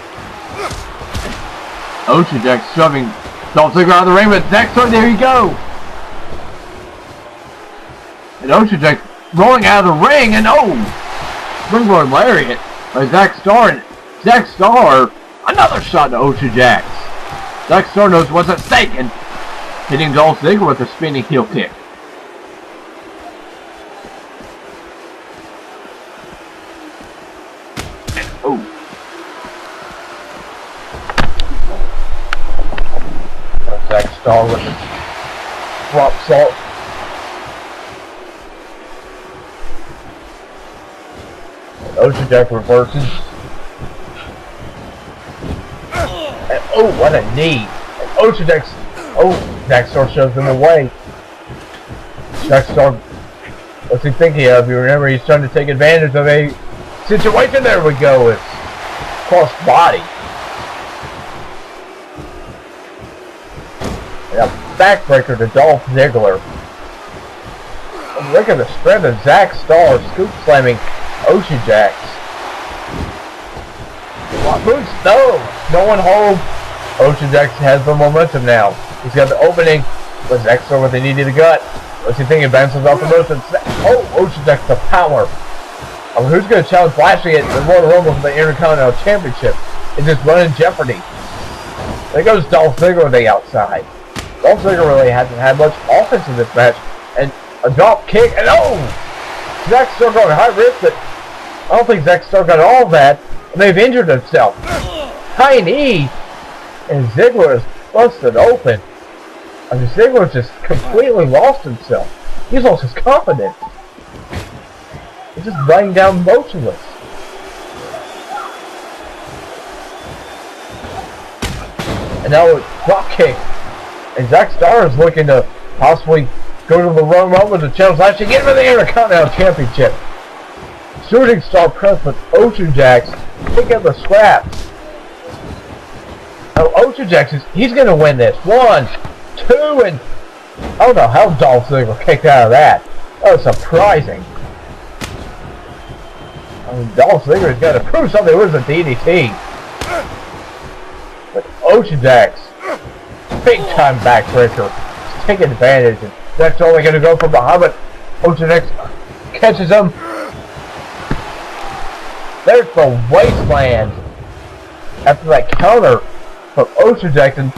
Ochadex shoving Dolph Ziggler out of the ring, but Zack Starr, there you go! And Ochadex rolling out of the ring, and springboard lariat by Zack Starr, and Zack Starr, another shot to Ochadex. Zack Starr knows what's at stake, and hitting Dolph Ziggler with a spinning heel kick. Zack Starr with a drop salt. Ochadex reverses. And what a knee. And Ochadex, Zack Starr shoves him away. Zack Starr, what's he thinking of? You remember he's trying to take advantage of a situation. There we go. It's cross body. And a backbreaker to Dolph Ziggler. And look at the strength of Zack Starr scoop slamming Ochadex. No one holds. Ochadex has the momentum now. He's got the opening. But Zack Starr with the knee to the gut. What's he thinking? Bounces off the motion. Ochadex the power. Who's going to challenge Lashley at the Royal Rumble for the Intercontinental Championship? Is this run in jeopardy? There goes Dolph Ziggler on the outside. Dolph Ziggler really hasn't had much offense in this match. And a drop kick. And Zack Starr going high risk, but I don't think Zack Starr got all of that. And they've injured himself. High knee. And Ziggler is busted open. I mean, Ziggler's just completely lost himself. He's lost his confidence. He's just laying down motionless. And now a drop kick. And Zack Starr is looking to possibly go to the Royal Rumble to challenge Lashley to get him in the Intercontinental Championship. Shooting star press with Ochadex. Pick up the scraps. Now Ochadex he's going to win this. 1, 2, and I don't know how Dolph Ziggler kicked out of that. That was surprising. I mean, Dolph Ziggler's got to prove something. It was a DDT. But Ochadex, big time backbreaker. He's taking advantage. And that's only going to go from behind, but Ochadex catches him. There's the wasteland. After that counter from Ochadex, and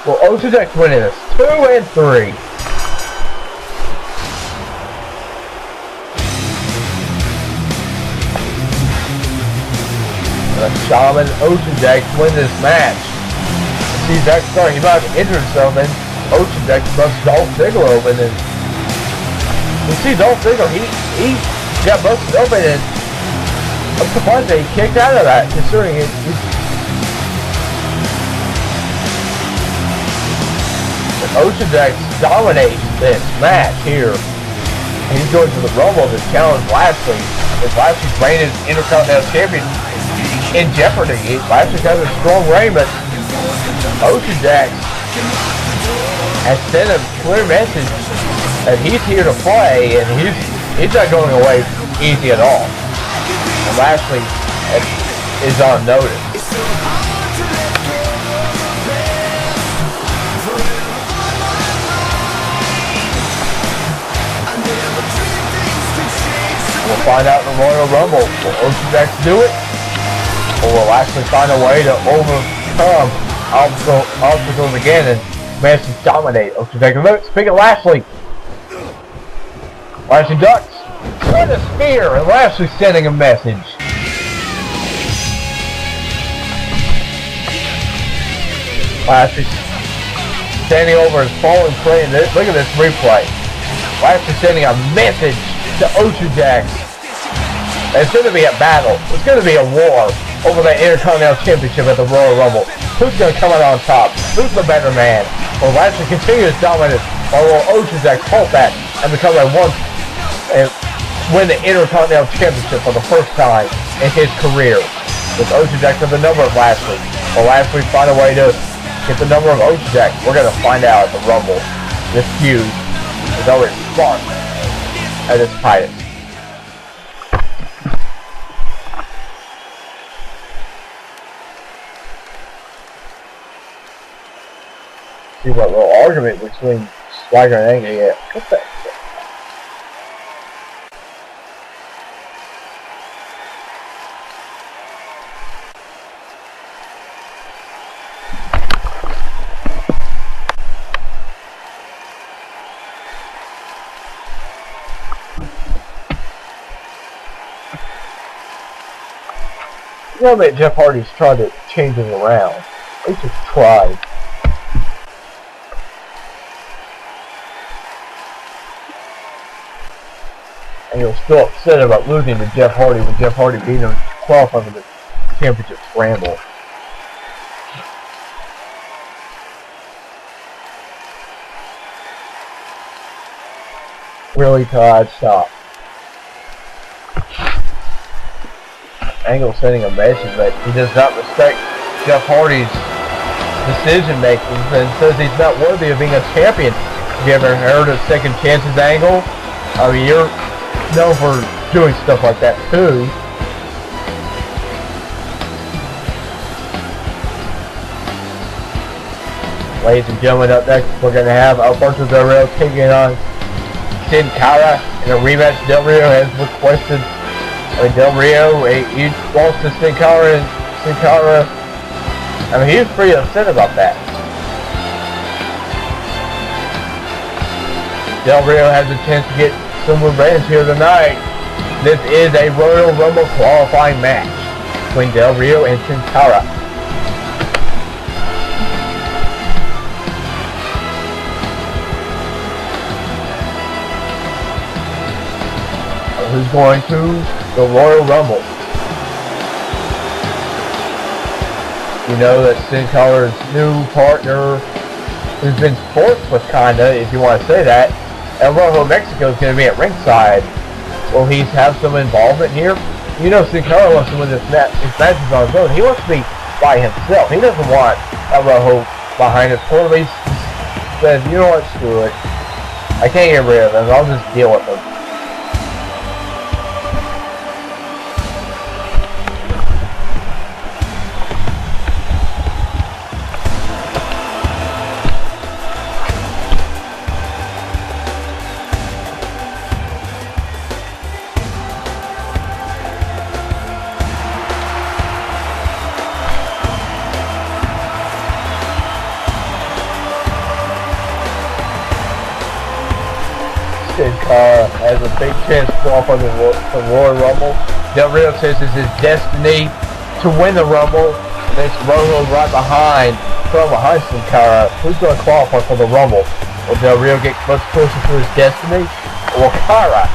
will Ochadex win this? 2 and 3. The Shaman Ochadex win this match. See Zack Starr, he might have injured himself, and Ochadex busts Dolph Ziggler open, and you see Dolph Ziggler, he got busted open, and I'm surprised that he kicked out of that, considering it. And Ochadex dominates this match here. And he's going to the Rumble to challenge Lashley. If Lashley's reign as Intercontinental Champion in jeopardy. Lashley's got a strong reign, but Ochadex has sent a clear message that he's here to play, and he's not going away easy at all. And Lashley is on notice. We'll find out in the Royal Rumble. Will Ochadex do it? Or will Lashley find a way to overcome obstacles again and manage to dominate Undertaker? Look, speaking of Lashley ducks. What a spear! And Lashley sending a message. Lashley standing over his fallen prey. Look at this replay. Lashley sending a message to Jax. It's going to be a battle. It's going to be a war over the Intercontinental Championship at the Royal Rumble. Who's going to come out on top? Who's the better man? Will Lashley continue his dominance, or will Jax halt that and become and win the Intercontinental Championship for the first time in his career? With Jax with the number of Lashley. Will Lashley find a way to get the number of Jax? We're going to find out at the Rumble. This feud is always sparked at its highest. See what little argument between Swagger and Angle yet. What's that? You know that Jeff Hardy's tried to change it around. He just tried. And you're still upset about losing to Jeff Hardy when Jeff Hardy beat him qualifying for the Championship Scramble. Really, Todd, stop. Angle sending a message that he does not respect Jeff Hardy's decision making and says he's not worthy of being a champion. Have you ever heard of second chances, Angle? I mean, you're known for doing stuff like that too. Ladies and gentlemen, up next we're going to have Alberto Del Rio taking on Sin Cara in a rematch. Del Rio has requested Del Rio, he lost to Sin Cara, and Sin Cara, I mean, he was pretty upset about that. Del Rio has a chance to get some revenge here tonight. This is a Royal Rumble qualifying match between Del Rio and Sin Cara. Who's going to the Royal Rumble? You know that Sin Cara's new partner, who's been sports with kinda, if you want to say that, El Rojo Mexico is going to be at ringside. Will he have some involvement here? You know Sin Cara wants to win his matches on his own. He wants to be by himself. He doesn't want El Rojo behind his corner. He says, you know what, screw it. I can't get rid of him. I'll just deal with him. Sin Cara has a big chance to go off on the Royal Rumble. Del Rio says it's his destiny to win the Rumble. There's Rojo right behind Sin Cara. Who's going to qualify for the Rumble? Will Del Rio get much closer to his destiny? Or will Cara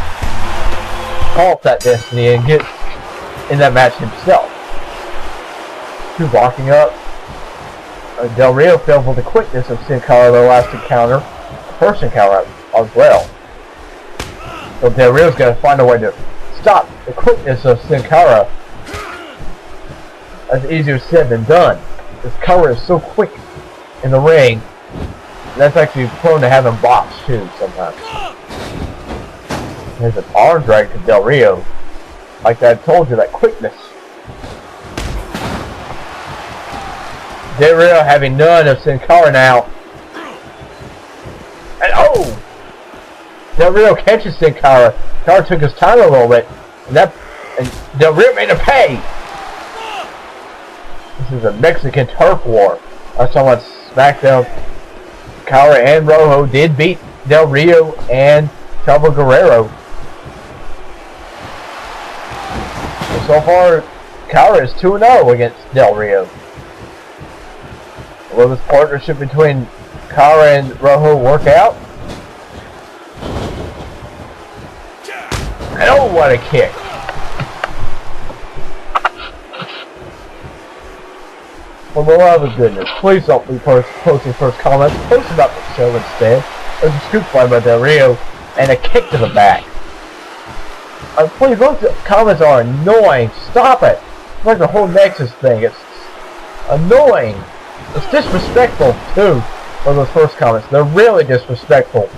halt that destiny and get in that match himself? Two walking up. Del Rio fell for the quickness of Sin Cara the last encounter. First encounter as well. So Del Rio's got to find a way to stop the quickness of Sin Cara. That's easier said than done. This Cara is so quick in the ring. That's actually prone to having blocks too sometimes. There's an arm drag to Del Rio. Like I told you, that quickness. Del Rio having none of Sin Cara now. And oh! Del Rio catches Sin Cara. Cara took his time a little bit, and Del Rio made him pay. This is a Mexican turf war. I saw on SmackDown. Cara and Rojo did beat Del Rio and Chavo Guerrero. And so far, Cara is 2-0 against Del Rio. Will this partnership between Cara and Rojo work out? And oh, what a kick! For the love of goodness, please don't be posting first comments. Post about the show instead. There's a scoop fly by Del Rio and a kick to the back. Please, those comments are annoying. Stop it! It's like the whole Nexus thing. It's annoying. It's disrespectful too. For those first comments, they're really disrespectful.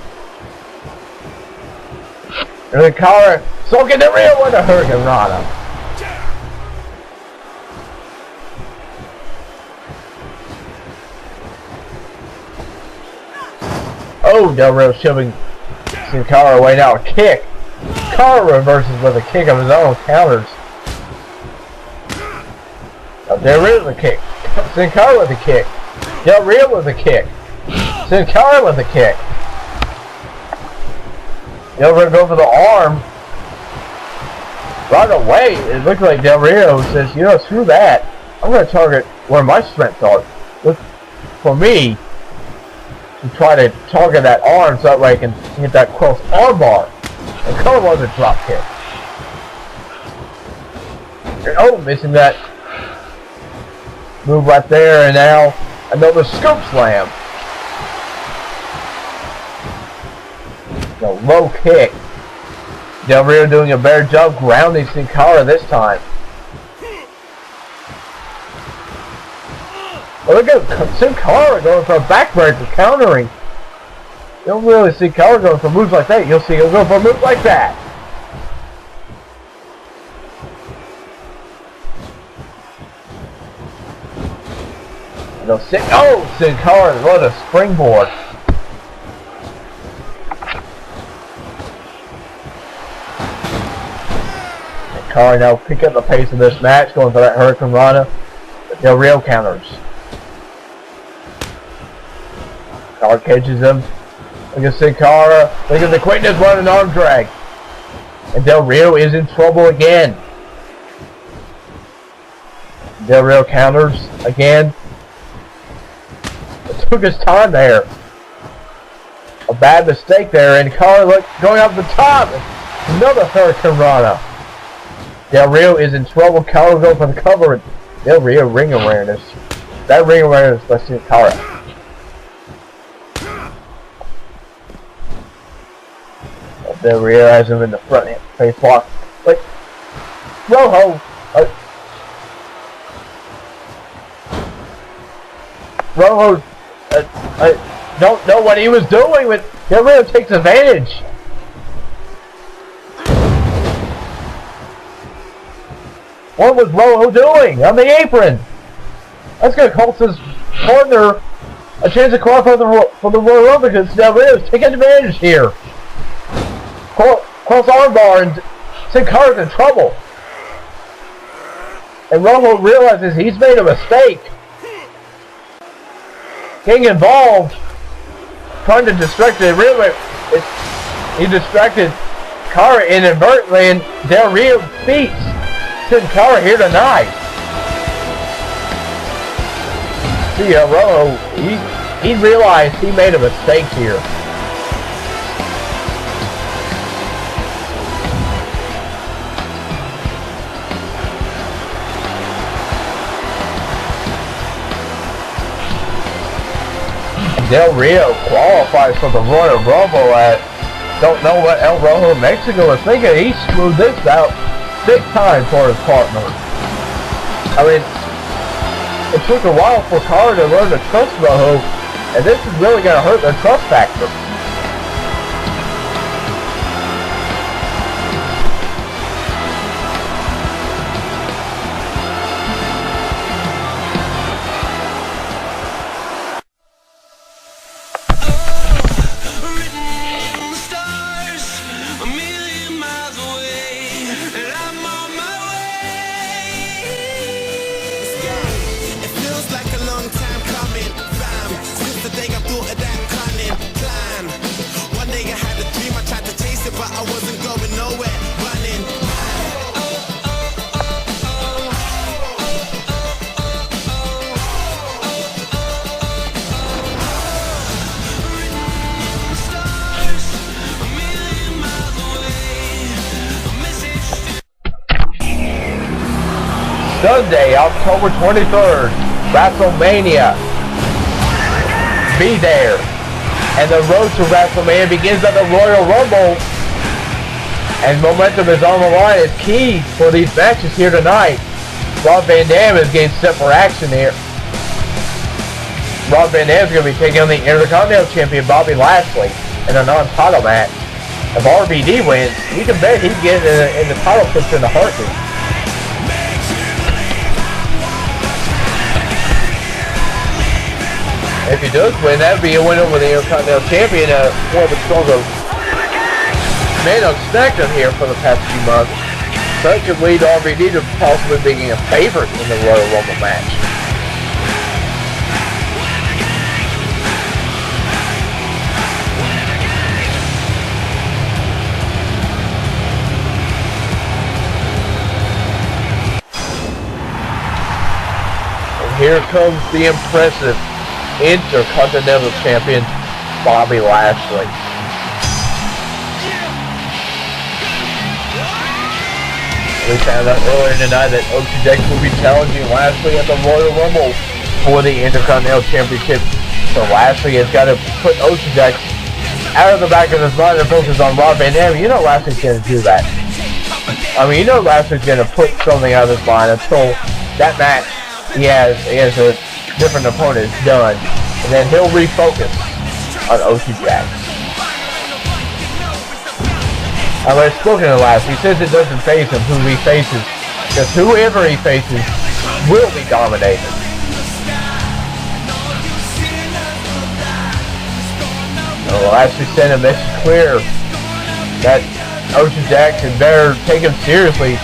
And then Cara, so get Del Rio with a Hurricane Rana. Oh, Del Rio shoving Sin Cara away now. A kick. Cara reverses with a kick of his own, counters. Now Del Rio with a kick. Sin Cara with a kick. Del Rio with a kick. Sin Cara with a kick. Del Rio go for the arm. Right away, it looks like Del Rio says, you know, screw that. I'm going to target where my strengths are. Look, for me, to try to target that arm so that way I can hit that cross arm bar. And Cara was a drop kick. And oh, missing that move right there, and now another scoop slam. The low kick. Del Rio doing a better job grounding Sin Cara this time. Well, look at Sin Cara going for a backbreaker, countering. You don't really see Cara going for moves like that. You'll see him go for a move like that. Sin Cara, what a springboard. And Cara now pick up the pace of this match, going for that Hurricane Rana. But Del Rio counters. Cara catches him. Look at Sin Cara. Look at the quickness running arm drag. And Del Rio is in trouble again. Del Rio counters again. It took his time there. A bad mistake there, and Cara going up the top. Another Hurricane Rana. Del Rio is in trouble. Cara going for the cover. Del Rio ring awareness. That ring awareness by Sin Cara. Del Rio has him in the front face lock. But Rojo. Rojo don't know what he was doing, but Del Rio takes advantage. What was Rojo doing on the apron? That's going to cost his partner a chance to qualify for the Royal Rumble because Del Rio is taking advantage here. Cross armbar, and Sin Cara's in trouble. And Rojo realizes he's made a mistake. Getting involved, trying to distract it. He distracted Cara inadvertently, and Del Rio beats Sin Cara here tonight. See, Rojo, he realized he made a mistake here. Del Rio qualifies for the Royal Rumble at don't know what El Rojo Mexico is thinking. He screwed this out big time for his partner. I mean, it took a while for Cara to learn to trust Rojo, and this is really going to hurt their trust factor. ain't going nowhere. Running. Sunday, October 23rd, WrestleMania. Be there. And the road to WrestleMania begins at the Royal Rumble. And momentum is on the line. It's key for these matches here tonight. Rob Van Dam is getting set for action here. Rob Van Dam is going to be taking on the Intercontinental Champion Bobby Lashley in a non-title match. If RVD wins, you can bet he'd get in the title picture in a heartbeat. If he does win, that would be a win over the Intercontinental Champion, one of the stronger men on Smackdown here for the past few months. So it could lead RVD to possibly being a favorite in the Royal Rumble match. And here comes the impressive Intercontinental Champion Bobby Lashley. We found out earlier tonight that Dex will be challenging Lashley at the Royal Rumble for the Intercontinental Championship. So Lashley has got to put Dex out of the back of his mind and focus on Rob Van Dam. You know Lashley's going to do that. I mean, you know Lashley's going to put something out of his mind until that match he has a different opponent is done, and then he'll refocus on Jax. I've spoken to last. He says it doesn't face him who he faces, because whoever he faces will be dominated. Well, Lashley sent a message clear that Jax had better take him seriously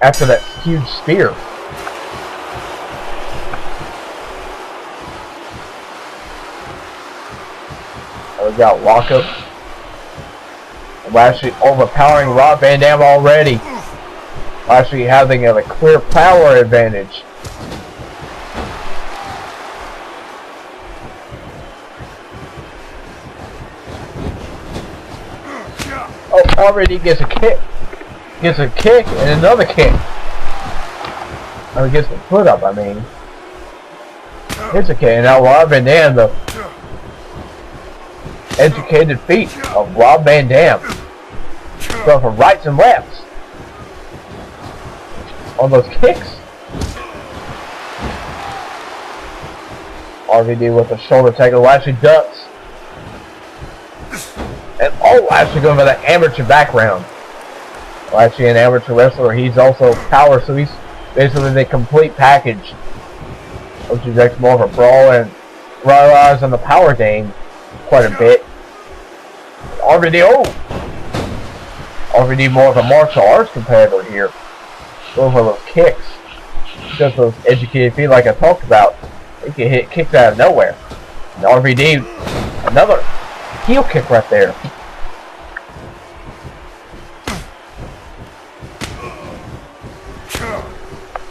after that huge spear. We got lockup. Lashley overpowering Rob Van Dam already. Lashley having a clear power advantage. Oh, already gets a kick. Gets a kick and another kick. Oh, he gets the foot up, I mean. Hits a kick, and now Rob Van Dam, the educated feet of Rob Van Dam. Go for rights and lefts on those kicks. RVD with a shoulder tackle. Lashley ducks. And Lashley going for the amateur background. Lashley an amateur wrestler. He's also power, so he's basically the complete package. Dex more of a brawl and relies on the power game quite a bit. RVD more of a martial arts competitor here. Going for those kicks. Just those educated feet like I talked about. He can hit kicks out of nowhere. And RVD, another heel kick right there.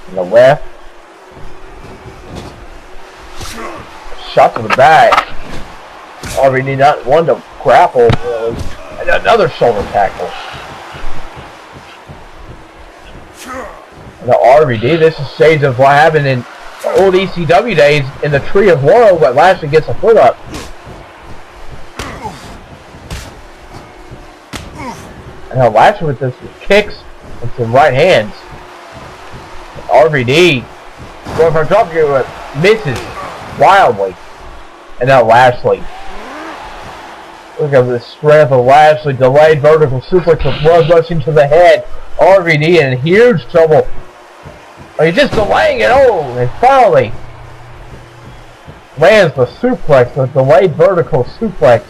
And the left. Shot to the back. RVD not one to grapple really. And another shoulder tackle. And the RVD, this is shades of what happened in the old ECW days in the Tree of Woe, but Lashley gets a foot up. And now Lashley with this kicks and some right hands. RVD going for a drop kick but misses wildly. And now Lashley. Look at the strength of Lashley. Delayed vertical suplex with blood rushing to the head. RVD in huge trouble. He's just delaying it. And finally lands the suplex, the delayed vertical suplex.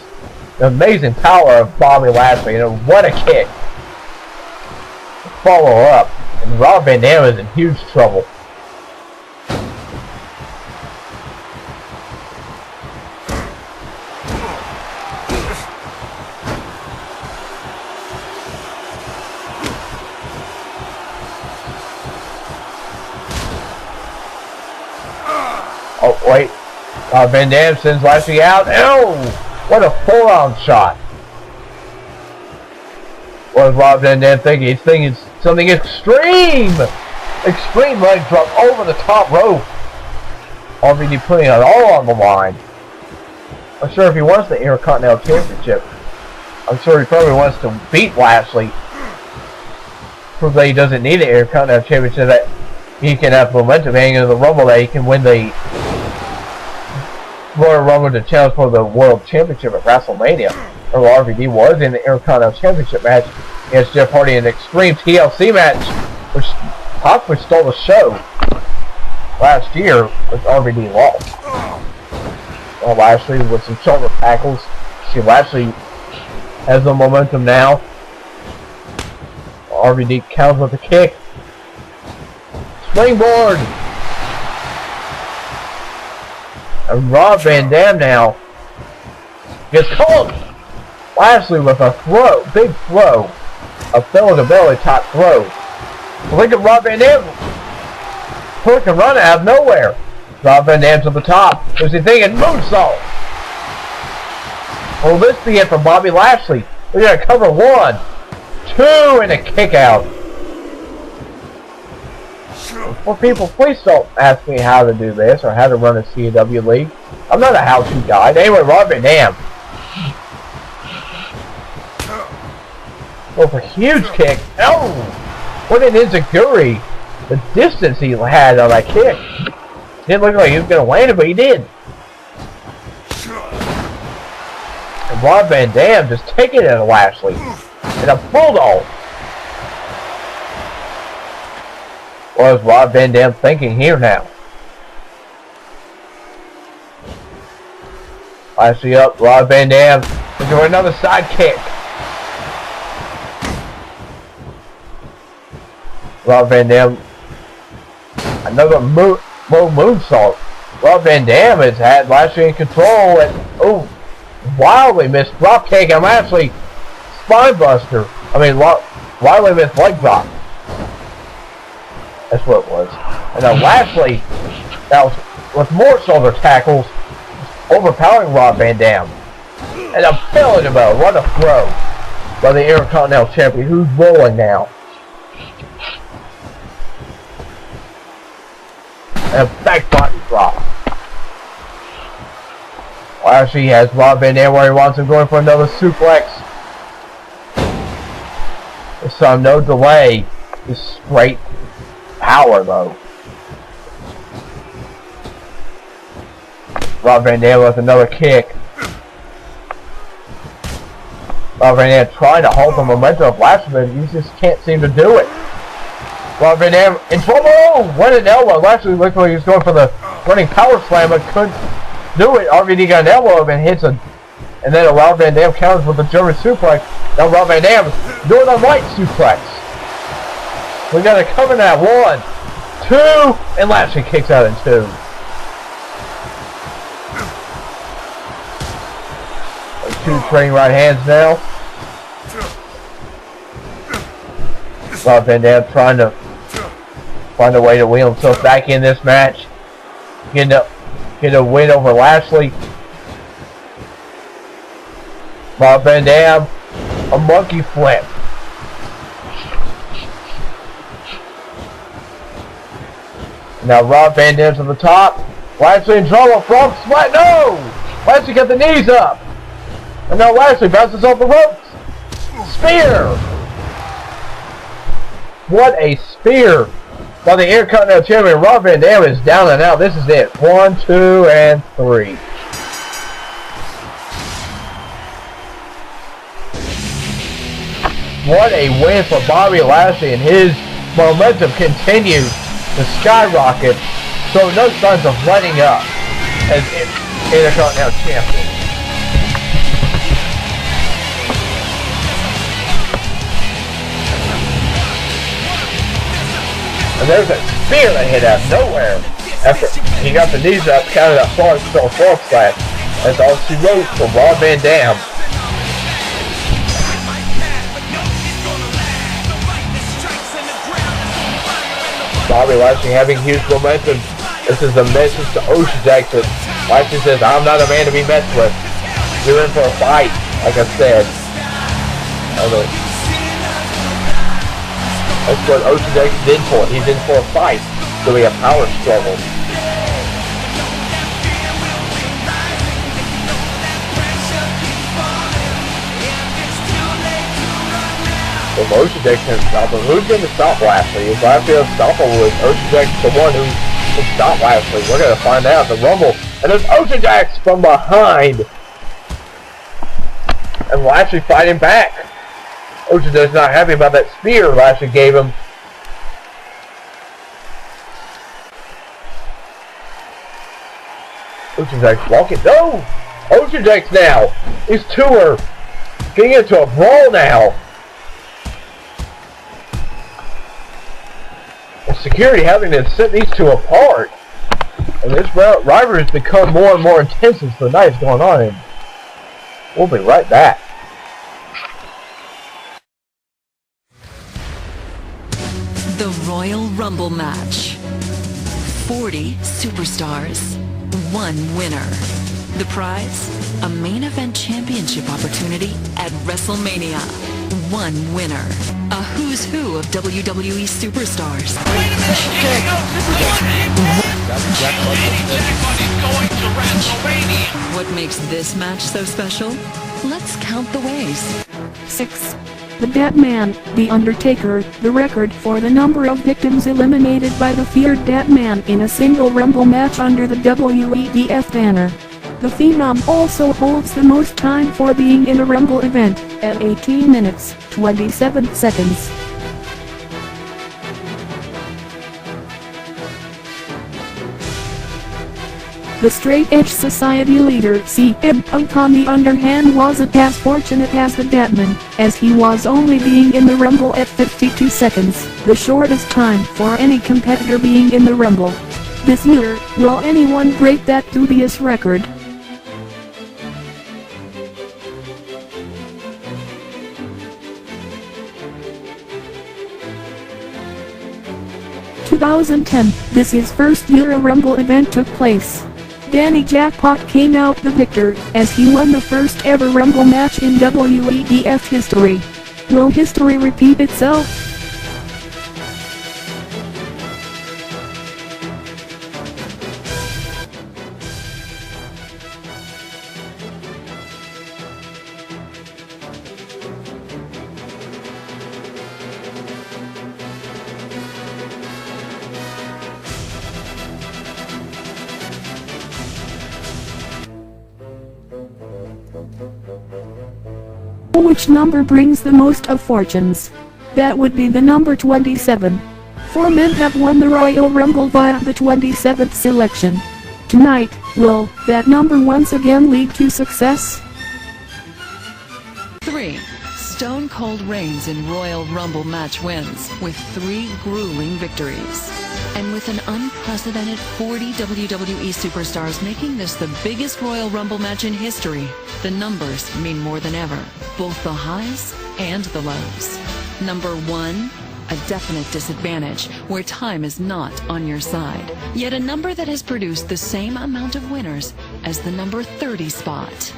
The amazing power of Bobby Lashley. And what a kick. Follow up. And Rob Van Dam is in huge trouble. Oh, wait. Van Dam sends Lashley out. Oh! What a forearm shot. What is Rob Van Dam thinking? He's thinking something extreme! Extreme leg drop over the top rope. RVD putting it all on the line. I'm sure if he wants the Intercontinental Championship, I'm sure he probably wants to beat Lashley. Prove that he doesn't need the Intercontinental Championship, that he can have momentum hanging in the Rumble, that he can win the Royal Rumble to challenge for the World Championship at WrestleMania. Or RVD was in the Intercontinental Championship match against Jeff Hardy in an extreme TLC match, which possibly stole the show last year with RVD lost. Well, Lashley with some shoulder tackles. See, Lashley has the momentum now. RVD counters with a kick. Springboard! And Rob Van Dam now gets caught. Lashley with a throw, big throw. A belly-to-belly top throw. Look at Rob Van Dam. Quick and run out of nowhere. Rob Van Dam's at the top. Who's he thinking? Moonsault. Will this be it for Bobby Lashley? We're going to cover 1, 2, and a kick out. For people, please don't ask me how to do this or how to run a CW league. I'm not a how-to guide. Anyway, Rob Van Dam. Oh, for a huge kick. Oh! What an enziguri. The distance he had on that kick. Didn't look like he was going to land it, but he did. And Rob Van Dam just taking it at Lashley. And a bulldog. What is Rob Van Dam thinking here now? Lashley up, Rob Van Dam looking for another side kick. Rob Van Dam, another low moonsault. Rob Van Dam has had Lashley in control and wildly missed drop kick and Lashley spine buster. Wildly missed leg drop. That's what it was. And now Lashley, that was with more shoulder tackles, overpowering Rob Van Dam. And a belly-to-belly, what a throw by the Intercontinental Champion, who's rolling now. And a back body drop. Lashley has Rob Van Dam where he wants him, going for another suplex. This time, no delay. Just straight power, though. Rob Van Dam with another kick. Rob Van Dam trying to hold the momentum of Lashley, but he just can't seem to do it. Rob Van Dam in trouble! Went an elbow. Lashley looked like he was going for the running power slam, but couldn't do it. RVD got an elbow and hits a... And then Rob Van Dam counters with a German suplex. Now Rob Van Dam doing the right suplex. We got to cover that. 1, 2, and Lashley kicks out in 2. Two trading right hands now. Rob Van Dam trying to find a way to wheel himself back in this match. Get a win over Lashley. Rob Van Dam, a monkey flip. Now Rob Van Dam's on the top. Lashley in trouble from Splat. No! Lashley got the knees up. And now Lashley bounces off the ropes. Spear! What a spear by the Intercontinental Champion. Rob Van Dam is down and out. This is it. 1, 2, and 3. What a win for Bobby Lashley, and his momentum continues to skyrocket. So no signs of letting up as Intercontinental Champion. And there's a spear that hit out of nowhere. After he got the knees up, counted that frog slash. That's all she wrote for Rob Van Dam. Bobby Lashley having huge momentum This is a message to Ocean Jackson. Lashley says, I'm not a man to be messed with. You're in for a fight, like I said. That's what Ocean Jackson's in for. He's in for a fight. So we have power struggle. If Ocean Jackson can stop him, who's going to stop Lashley? If Lashley doesn't stop him, was Ocean Jackson the one who can stop Lashley? We're going to find out. The Rumble. And there's Ocean Jackson from behind. And Lashley fighting back. Ocean Jackson's not happy about that spear Lashley gave him. Ocean Jackson walking. No! Ocean Jackson now. These two are getting into a brawl now. And security having to set these two apart. And this rivalry has become more and more intense as the night's going on. And we'll be right back. The Royal Rumble match. 40 superstars. 1 winner. The prize? A main event championship opportunity at WrestleMania. 1 winner. A who's who of WWE superstars. Wait a minute, here we go. Jackpot is going to WrestleMania. What makes this match so special? Let's count the ways. 6. The Deadman, The Undertaker, the record for the number of victims eliminated by the feared Deadman in a single Rumble match under the WEDF banner. The Phenom also holds the most time for being in a Rumble event, at 18 minutes, 27 seconds. The Straight Edge Society leader CM Punk on the other hand wasn't as fortunate as the Deadman, as he was only being in the Rumble at 52 seconds, the shortest time for any competitor being in the Rumble. This year, will anyone break that dubious record? In 2010, this his first year a Rumble event took place. Danny Jackpot came out the victor, as he won the first ever Rumble match in WEDF history. Will history repeat itself? Which number brings the most of fortunes? That would be the number 27. 4 men have won the Royal Rumble via the 27th selection. Tonight, will that number once again lead to success? 3. Stone Cold reigns in Royal Rumble match wins, with 3 grueling victories. And with an unprecedented 40 WWE superstars making this the biggest Royal Rumble match in history, the numbers mean more than ever, both the highs and the lows. Number 1, a definite disadvantage, where time is not on your side. Yet a number that has produced the same amount of winners as the number 30 spot.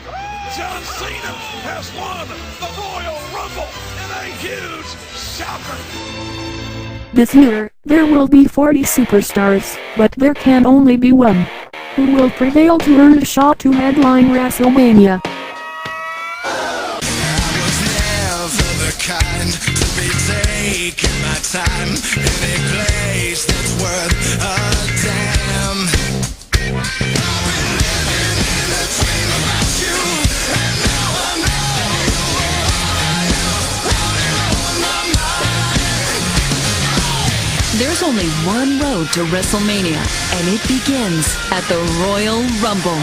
John Cena has won the Royal Rumble in a huge shocker. This year, there will be 40 superstars, but there can only be one. Who will prevail to earn a shot to headline WrestleMania? I was never the kind to be taking my time in a place that's worth a damn. I've been living in a dream about you, and now I know I am running on my mind. There's only one road to WrestleMania, and it begins at the Royal Rumble.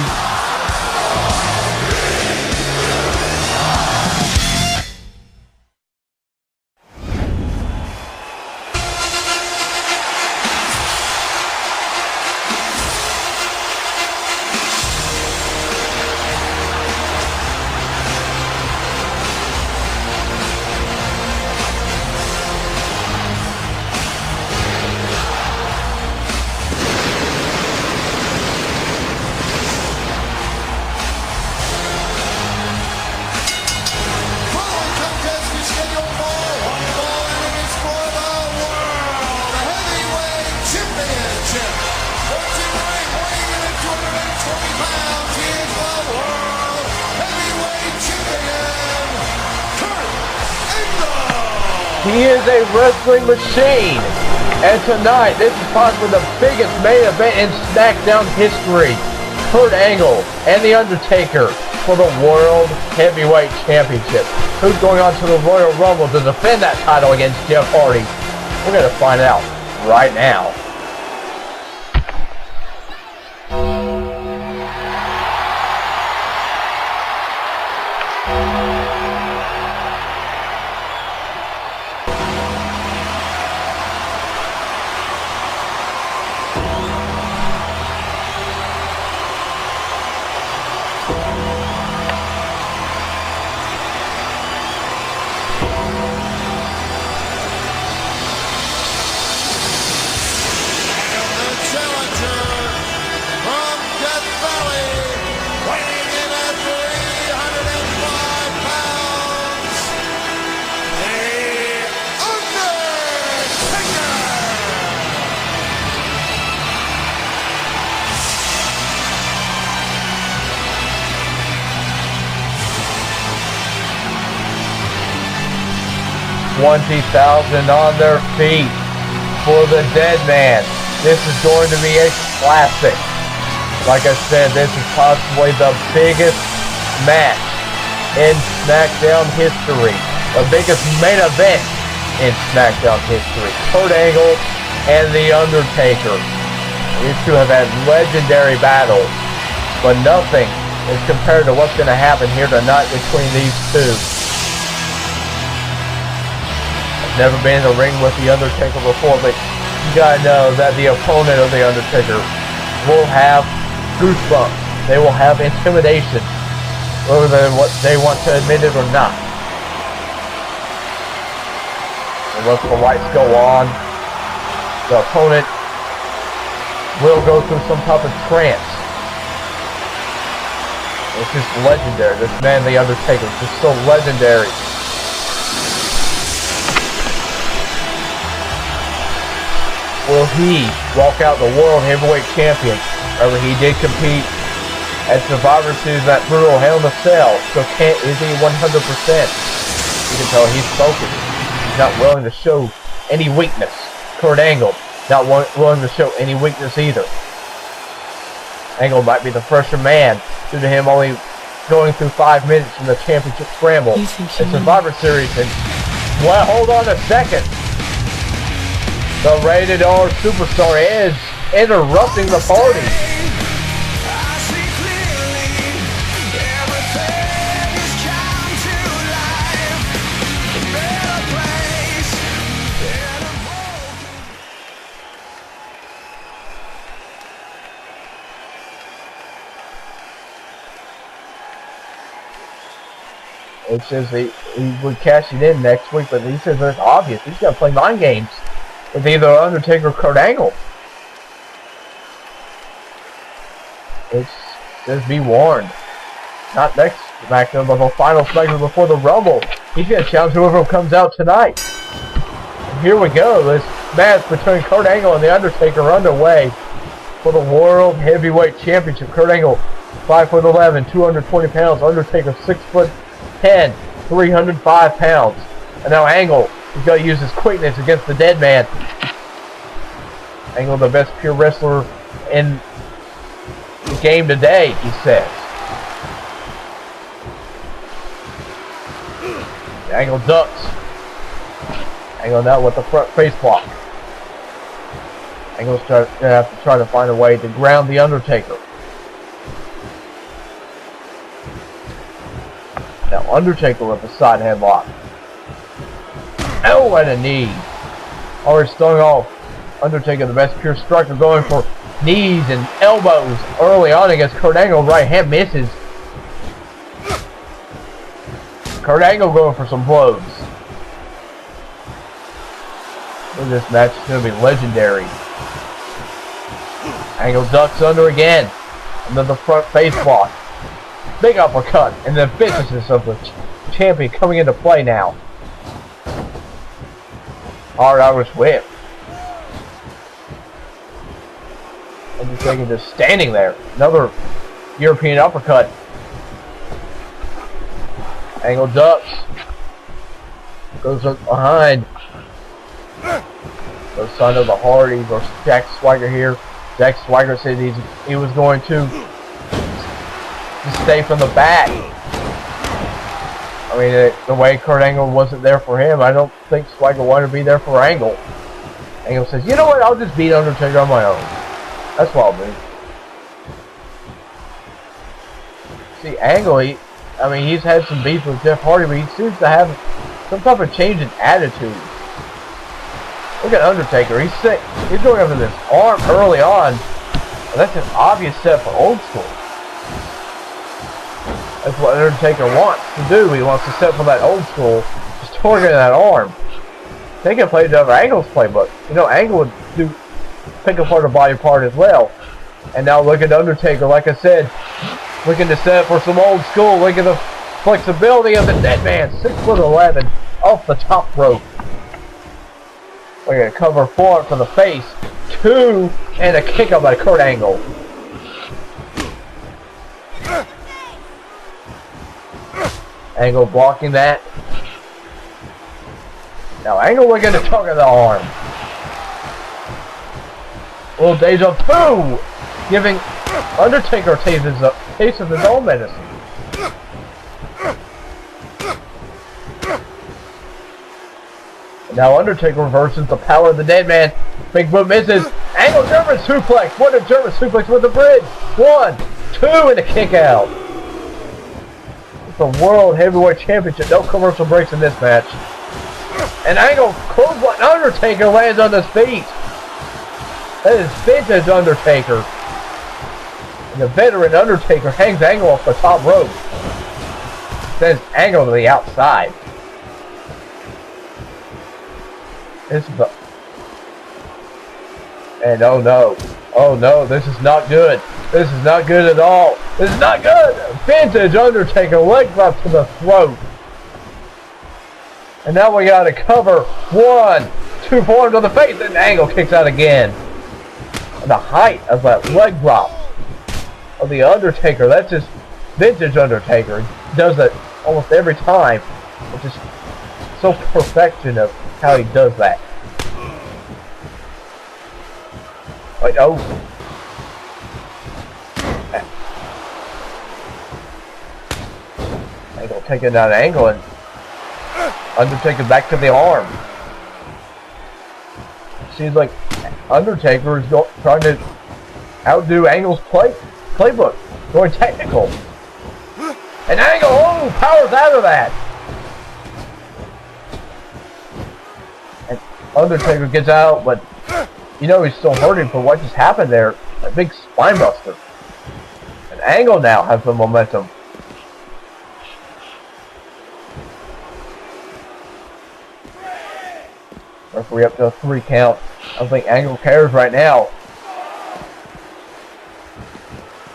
He is a wrestling machine. And tonight, this is possibly the biggest main event in Smackdown history. Kurt Angle and The Undertaker for the World Heavyweight Championship. Who's going on to the Royal Rumble to defend that title against Jeff Hardy? We're going to find out right now. $20,000 on their feet for the Dead Man. This is going to be a classic. Like I said, this is possibly the biggest match in Smackdown history. The biggest main event in Smackdown history. Kurt Angle and The Undertaker. These two have had legendary battles, but nothing is compared to what's going to happen here tonight between these two. Never been in a ring with The Undertaker before, but you gotta know that the opponent of The Undertaker will have goosebumps. They will have intimidation, whether they want to admit it or not. Unless the lights go on, the opponent will go through some type of trance. It's just legendary. This man, The Undertaker, is just so legendary. Will he walk out the World Heavyweight Champion? Remember, he did compete at Survivor Series, that brutal Hell in a Cell. So is he 100%? You can tell he's focused. He's not willing to show any weakness. Kurt Angle, not willing to show any weakness either. Angle might be the fresher man due to him only going through 5 minutes from the Championship Scramble at Survivor Series. And, well, hold on a second. The Rated R Superstar is interrupting the party. It says he would cash it in next week, but he says it's obvious. He's got to play mind games with either Undertaker or Kurt Angle. It says be warned. Not next SmackDown, but the final SmackDown before the Rumble. He's going to challenge whoever comes out tonight. And here we go. This match between Kurt Angle and The Undertaker underway for the World Heavyweight Championship. Kurt Angle, 5'11", 220 pounds. Undertaker, 6'10", 305 pounds. And now Angle, he's got to use his quickness against the Dead Man. Angle, the best pure wrestler in the game today, he says. Angle ducks. Angle now with the front face block. Angle's going to have to try to find a way to ground the Undertaker. Now Undertaker with a side headlock. Oh, and a knee. Already starting off. Undertaker, the best pure striker, going for knees and elbows early on against Kurt Angle. Right hand misses. Kurt Angle going for some blows. This match is going to be legendary. Angle ducks under again. Under the front face block. Big uppercut. And the viciousness of the champion coming into play now. Hard Irish whip. Undertaker just standing there. Another European uppercut. Angle ducks. Goes up behind. the son of the Hardy versus Jack Swagger here. Jack Swagger said he was going to stay from the back. I mean, the way Kurt Angle wasn't there for him, I don't think Swagger wanted to be there for Angle. Angle says, you know what, I'll just beat Undertaker on my own. That's what I'll do. See, Angle, he's had some beef with Jeff Hardy, but he seems to have some type of change in attitude. Look at Undertaker. He's sick. He's going over this arm early on. And that's an obvious set for old school. That's what Undertaker wants to do. He wants to set for that old school, just targeting that arm. They can play over Angle's playbook. You know, Angle would pick apart a body part as well. And now look at Undertaker, like I said, looking to set for some old school. Look at the flexibility of the dead man. 6'11" off the top rope. We're going to cover forward for the face. 2 and a kick out by Kurt Angle. Angle blocking that. Now Angle looking to target the arm. Little deja vu, giving Undertaker a taste of his own medicine. Now Undertaker reverses the power of the dead man. Big boot misses. Angle German suplex. What a German suplex with the bridge. 1, 2 and a kick out. It's the World Heavyweight Championship. No commercial breaks in this match. And Angle clothesline. Undertaker lands on his feet. That is vintage Undertaker. And the veteran Undertaker hangs Angle off the top rope. Sends Angle to the outside. This is the... And oh no, this is not good. This is not good at all. This is not good. Vintage Undertaker leg drop to the throat. And now we got to cover. 1, 2 forward to the face, and Angle kicks out again. And the height of that leg drop of the Undertaker, that's just vintage Undertaker. He does that almost every time. It's just so perfection of how he does that. Wait, oh. Angle taking that angle and Undertaker back to the arm. Seems like Undertaker is trying to outdo Angle's playbook, going technical. And Angle, oh, powers out of that. And Undertaker gets out, but you know he's still hurting for what just happened there. A big spine buster. And Angle now has the momentum. Referee up to a 3 count. I don't think Angle cares right now.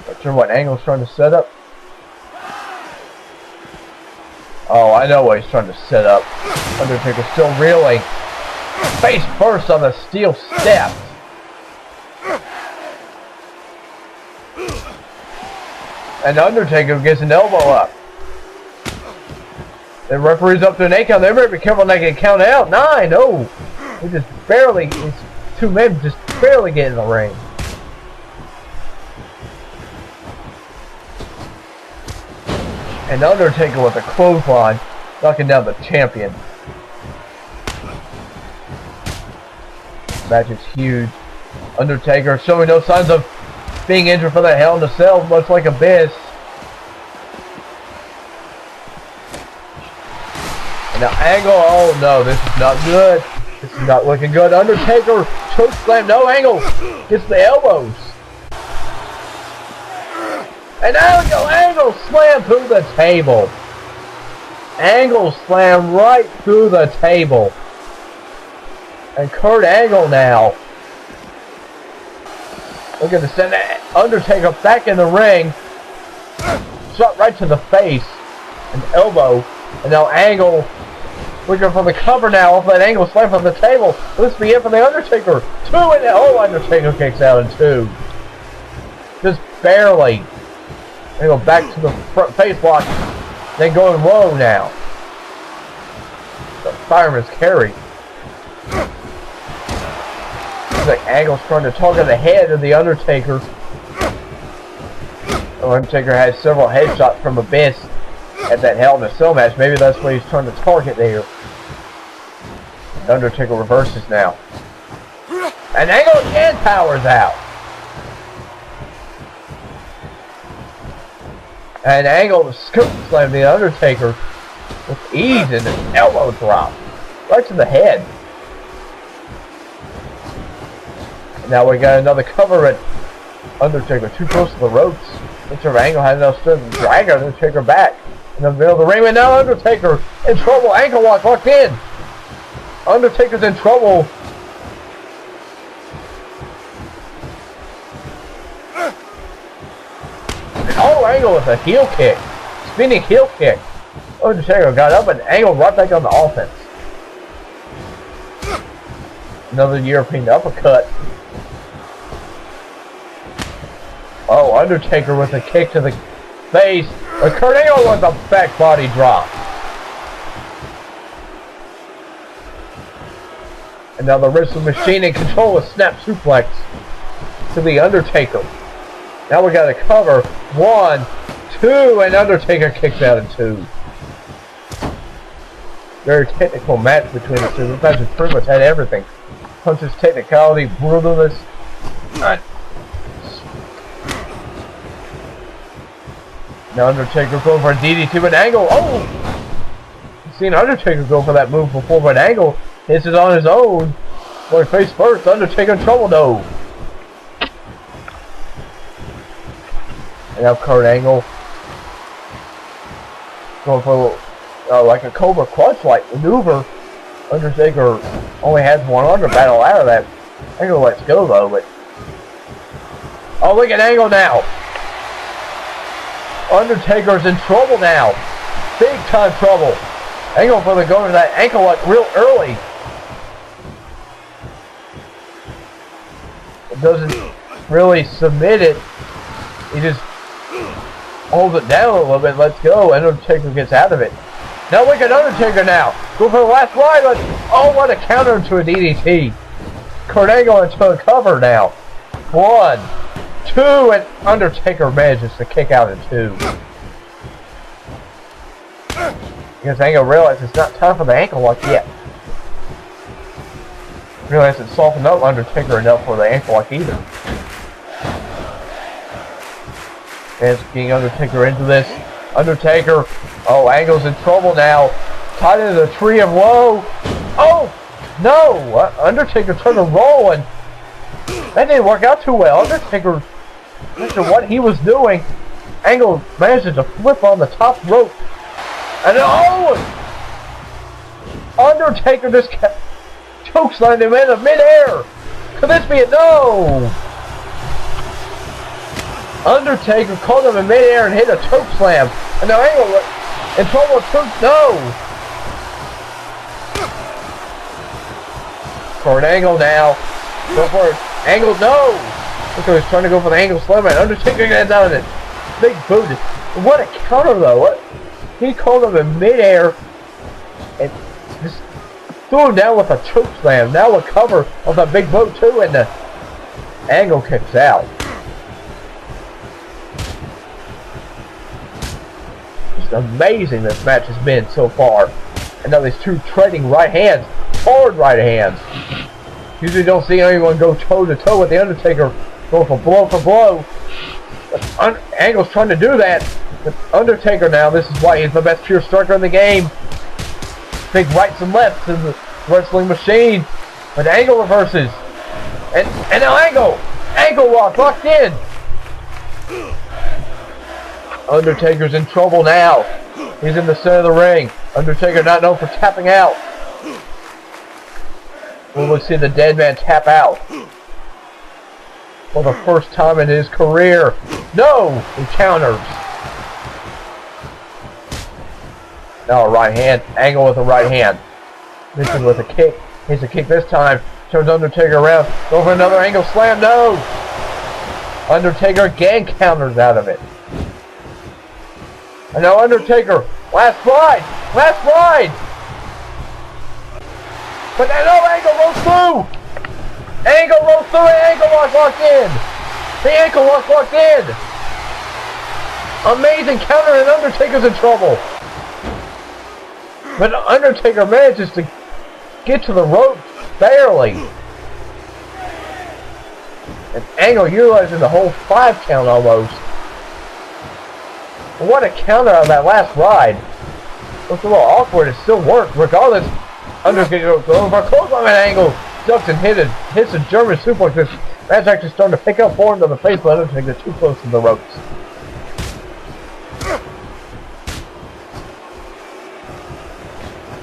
Not sure what Angle's trying to set up. Oh, I know what he's trying to set up. Undertaker still reeling. Face first on the steel steps. And Undertaker gets an elbow up. The referee's up to an 8 count. They better be careful not getting counted out. 9, oh. He just barely, these 2 men just barely get in the ring. And Undertaker with a clothesline, knocking down the champion. Match is huge. Undertaker showing no signs of being injured for the Hell in a Cell, much like Abyss. And now Angle, oh no, this is not good. This is not looking good. Undertaker choke slam, no, Angle gets the elbows. And Angle slam through the table. Angle slam right through the table. And Kurt Angle now looking to send Undertaker back in the ring. Shot right to the face. An elbow. And now Angle looking for the cover now off that Angle slam from the table. This be it for the Undertaker. 2 and oh, Undertaker kicks out in 2. Just barely. Angle back to the front face lock. Then going low now. The fireman's carry. Looks like Angle's trying to target the head of the Undertaker. The Undertaker has several headshots from Abyss at that Hell in a Cell match. Maybe that's what he's trying to target there. The Undertaker reverses now. And Angle again powers out. And Angle scoop slammed the Undertaker with ease and an elbow drop. Right to the head. And now we got another cover at Undertaker too close to the ropes. Mr. Angle had enough strength to drag Undertaker back in the middle of the ring. And now Undertaker in trouble. Ankle lock locked in. Undertaker's in trouble. Oh, Angle with a heel kick. Spinning heel kick. Undertaker got up and Angle right back on the offense. Another European uppercut. Oh, Undertaker with a kick to the face. But Kurt Angle with a back body drop. And now the wrestling machine in control with snap suplex to the Undertaker. Now we got a cover. 1, 2, and Undertaker kicks out in 2. Very technical match between the two. This match has pretty much had everything. Punches, technicality, brutalness. Now Undertaker going for a DDT with Angle. Oh! You've seen Undertaker go for that move before, but Angle hits it on his own. Going face first. Undertaker in trouble though. And now Kurt Angle going for like a Cobra Clutch-like maneuver. Undertaker only has one arm to battle out of that. Angle lets go though, but oh, look at Angle now. Undertaker's in trouble now. Big time trouble. Angle for the going to that ankle lock real early. It doesn't really submit it. He just holds it down a little bit, lets go, and Undertaker gets out of it. Now look at Undertaker now. Go for the last ride. Oh, what a counter to a DDT. Kurt Angle into a cover now. 1, 2, and Undertaker manages to kick out in 2. Because Angle realizes it's not time for the ankle lock yet. Realize it softened up Undertaker enough for the ankle lock either. And getting Undertaker into this. Undertaker, oh, Angle's in trouble now. Tied into the tree of woe. Oh, no! Undertaker turned to roll, and that didn't work out too well. Undertaker, after what he was doing, Angle managed to flip on the top rope. And oh! Undertaker just kept chokeslammed him in midair. Could this be it? No! Undertaker caught him in midair and hit a choke slam. And now Angle in trouble with choke. No! For an Angle now. Go for it. Angle, no! Look, he's trying to go for the Angle slam. And Undertaker gets out of it. Big boot. What a counter though. What? He caught him in midair and just threw him down with a choke slam. Now a cover of a big boot too, and the Angle kicks out. Just amazing this match has been so far. And now these two trading right hands, hard right hands. Usually don't see anyone go toe to toe with the Undertaker, going for blow. But Angle's trying to do that. But Undertaker now, this is why he's the best pure striker in the game. Big rights and lefts in the wrestling machine. But Angle reverses. And now Angle lock, locked in. Undertaker's in trouble now. He's in the center of the ring. Undertaker not known for tapping out. We'll see the dead man tap out. For the first time in his career. No! He counters. Now a right hand. Angle with a right hand. Vincent with a kick. He's a kick this time. Turns Undertaker around. Go for another Angle slam. No! Undertaker again counters out of it. And now Undertaker. Last ride. Last ride. But now Angle goes through. Angle rolls through it. Ankle lock locked in. The ankle lock locked in. Amazing counter, and Undertaker's in trouble. But Undertaker manages to get to the rope barely. And Angle utilizing the whole 5 count almost. What a counter on that last ride. Looks a little awkward. It still worked. Regardless, Undertaker goes over a clothesline at Angle. Ducks and hits a German suplex. This match actually starting to pick up form to the face, but Undertaker too close to the ropes.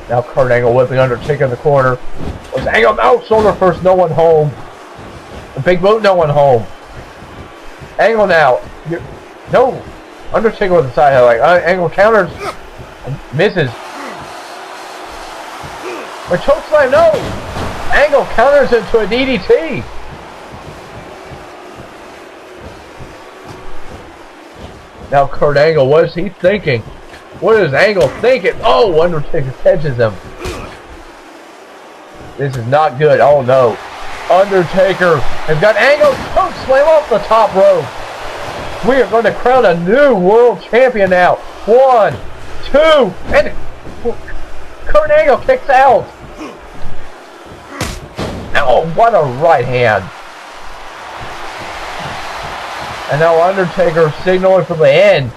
Now Kurt Angle whipping Undertaker in the corner. Was Angle out shoulder first, no one home. The big boot, no one home. Angle now. No. Undertaker with the side like Angle counters. Misses. But chokeslam, no. Angle counters into a DDT. Now Kurt Angle, what is he thinking? What is Angle thinking? Oh, Undertaker catches him. This is not good. Oh no. Undertaker has got Angle chokeslam off the top rope. We are going to crown a new world champion now. 1, 2, and Kurt Angle kicks out. Oh, what a right hand. And now Undertaker signaling for the end.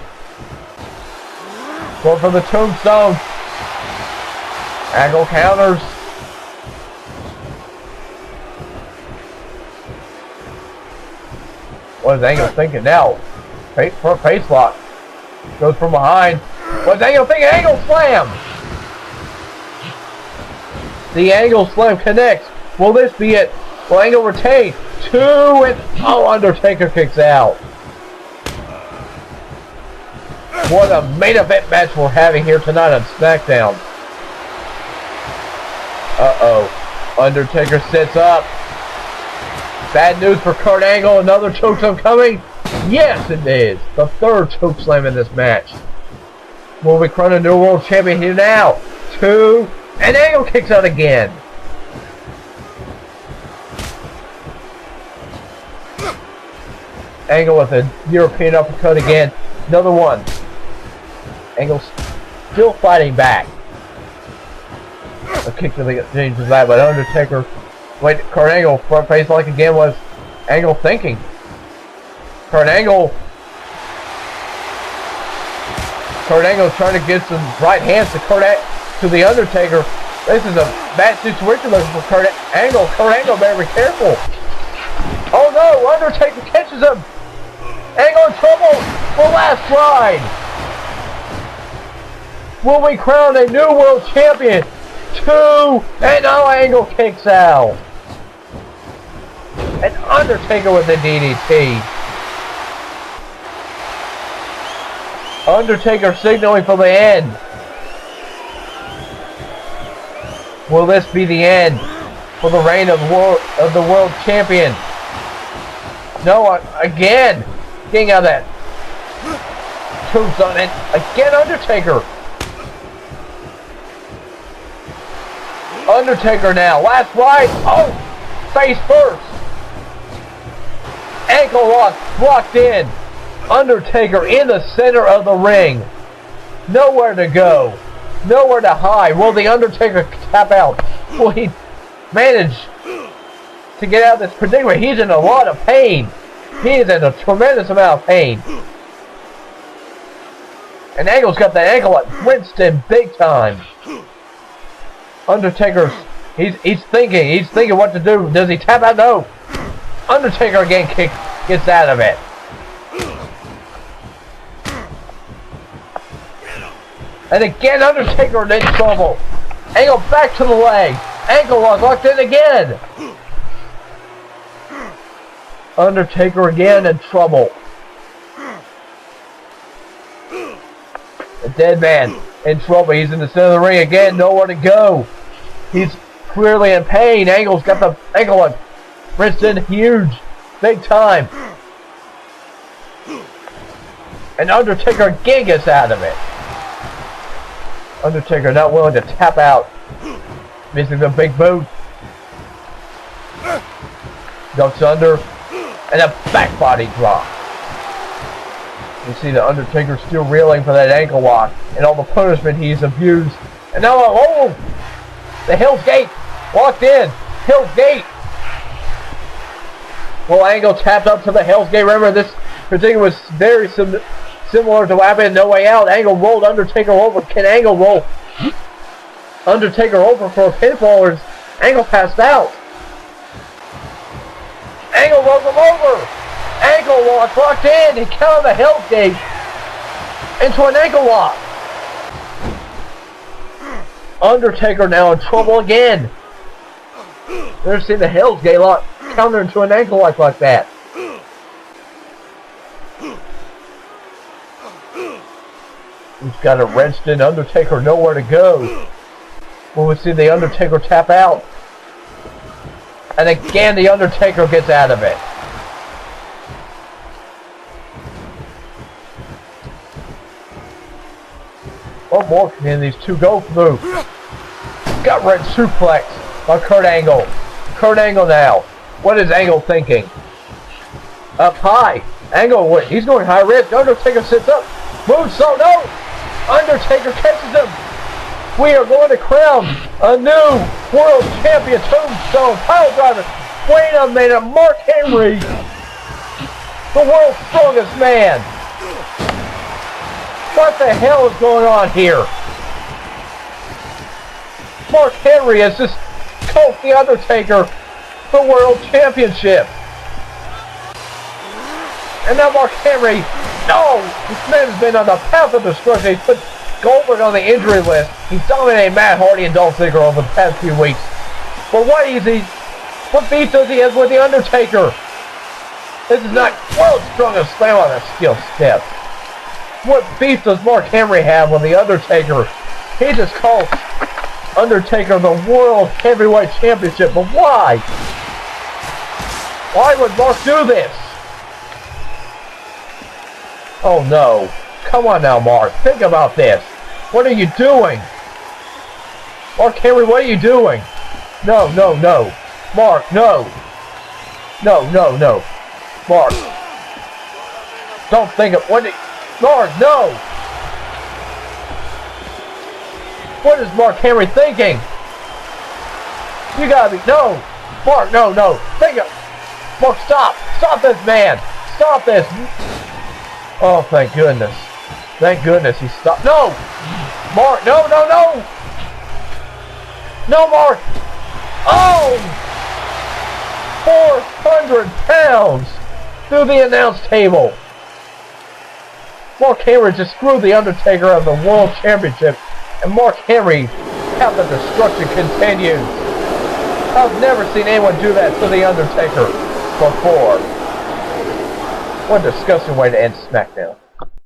Going for the tombstone. Angle counters. What is Angle thinking now? For a face lock. Goes from behind. What's Angle thinking? Angle slam! The Angle slam connects. Will this be it? Will Angle retain? 2 and... Oh, Undertaker kicks out. What a main event match we're having here tonight on Smackdown. Uh-oh. Undertaker sits up. Bad news for Kurt Angle. Another chokeslam coming. Yes, it is. The 3rd chokeslam in this match. Will we crown a new world champion here now? 2. And Angle kicks out again. Angle with a European uppercut again. Another one. Angle still fighting back. A kick to the James of that, but Undertaker. Wait, Kurt Angle front face like again. Was Angle thinking? Kurt Angle trying to get some right hands to the Undertaker. This is a bad situation for Kurt Angle. Kurt Angle better be careful. Oh no! Undertaker catches him. Angle in trouble. The last ride. Will we crown a new world champion? 2, and now Angle kicks out. And Undertaker with the DDT. Undertaker signaling for the end. Will this be the end for the reign of the world champion? No, again, getting out of that tombstone, and again Undertaker. Undertaker now, last ride. Oh, face first. Ankle lock, locked in. Undertaker in the center of the ring. Nowhere to go. Nowhere to hide. Will the Undertaker tap out? Will he manage to get out of this predicament? He's in a lot of pain. He is in a tremendous amount of pain. And Angle's got that ankle lock rinsed in big time. Undertaker, he's thinking what to do. Does he tap out? No. Undertaker again gets out of it. And again Undertaker in trouble. Angle back to the leg. Ankle lock locked in again. Undertaker again in trouble. The dead man in trouble. He's in the center of the ring again. Nowhere to go. He's clearly in pain. Angle's got the ankle lock rinsed in huge. Big time. And Undertaker again gets out of it. Undertaker not willing to tap out. Missing the big boot. Ducks under, and a back body drop. You see the Undertaker still reeling for that ankle lock and all the punishment he's abused. And now, oh! The Hell's Gate! Locked in! Hell's Gate! Well, Angle tapped up to the Hell's Gate. Remember, this particular was very similar to what happened in No Way Out. Angle rolled Undertaker over. Can Angle roll Undertaker over for a pinfall, or is Angle passed out? Angle rolls him over! Ankle lock locked in! He counted the Hell's Gate into an ankle lock! Undertaker now in trouble again. Never seen the Hell's Gate lock counter into an ankle lock like that. He's got a wrenched in Undertaker, nowhere to go. Well, we see the Undertaker tap out. And again, the Undertaker gets out of it. What more can these two go through? Gut wrench suplex by Kurt Angle. Kurt Angle now. What is Angle thinking? Up high. Angle, he's going high risk. Undertaker sits up. Moonsault, no! Undertaker catches him. We are going to crown a new world champion. Tombstone, pile driver. Wait a minute, Mark Henry, the world's strongest man. What the hell is going on here? Mark Henry has just colt the Undertaker the World Championship. And now Mark Henry, no! This man has been on the path of destruction. He's put Goldberg on the injury list. He's dominated Matt Hardy and Dolph Ziggler over the past few weeks. But what beef does he have with the Undertaker? This is not world's strongest slam on a steel step. What beef does Mark Henry have with the Undertaker? He just calls Undertaker the World Heavyweight Championship, but why? Why would Mark do this? Oh no. Come on now, Mark. Think about this. What are you doing? Mark Henry, what are you doing? No, no, no. Mark, no. No, no, no. Mark. Don't think of what. Mark, no! What is Mark Henry thinking? You gotta be, no! Mark, no, no! Think of, Mark, stop! Stop this man! Stop this! Oh, thank goodness. Thank goodness he stopped. No! Mark, no, no, no! No, Mark! Oh! 400 pounds through the announce table. Mark Henry just screwed the Undertaker of the World Championship, and Mark Henry, how the destruction continues. I've never seen anyone do that to the Undertaker before. What a disgusting way to end SmackDown.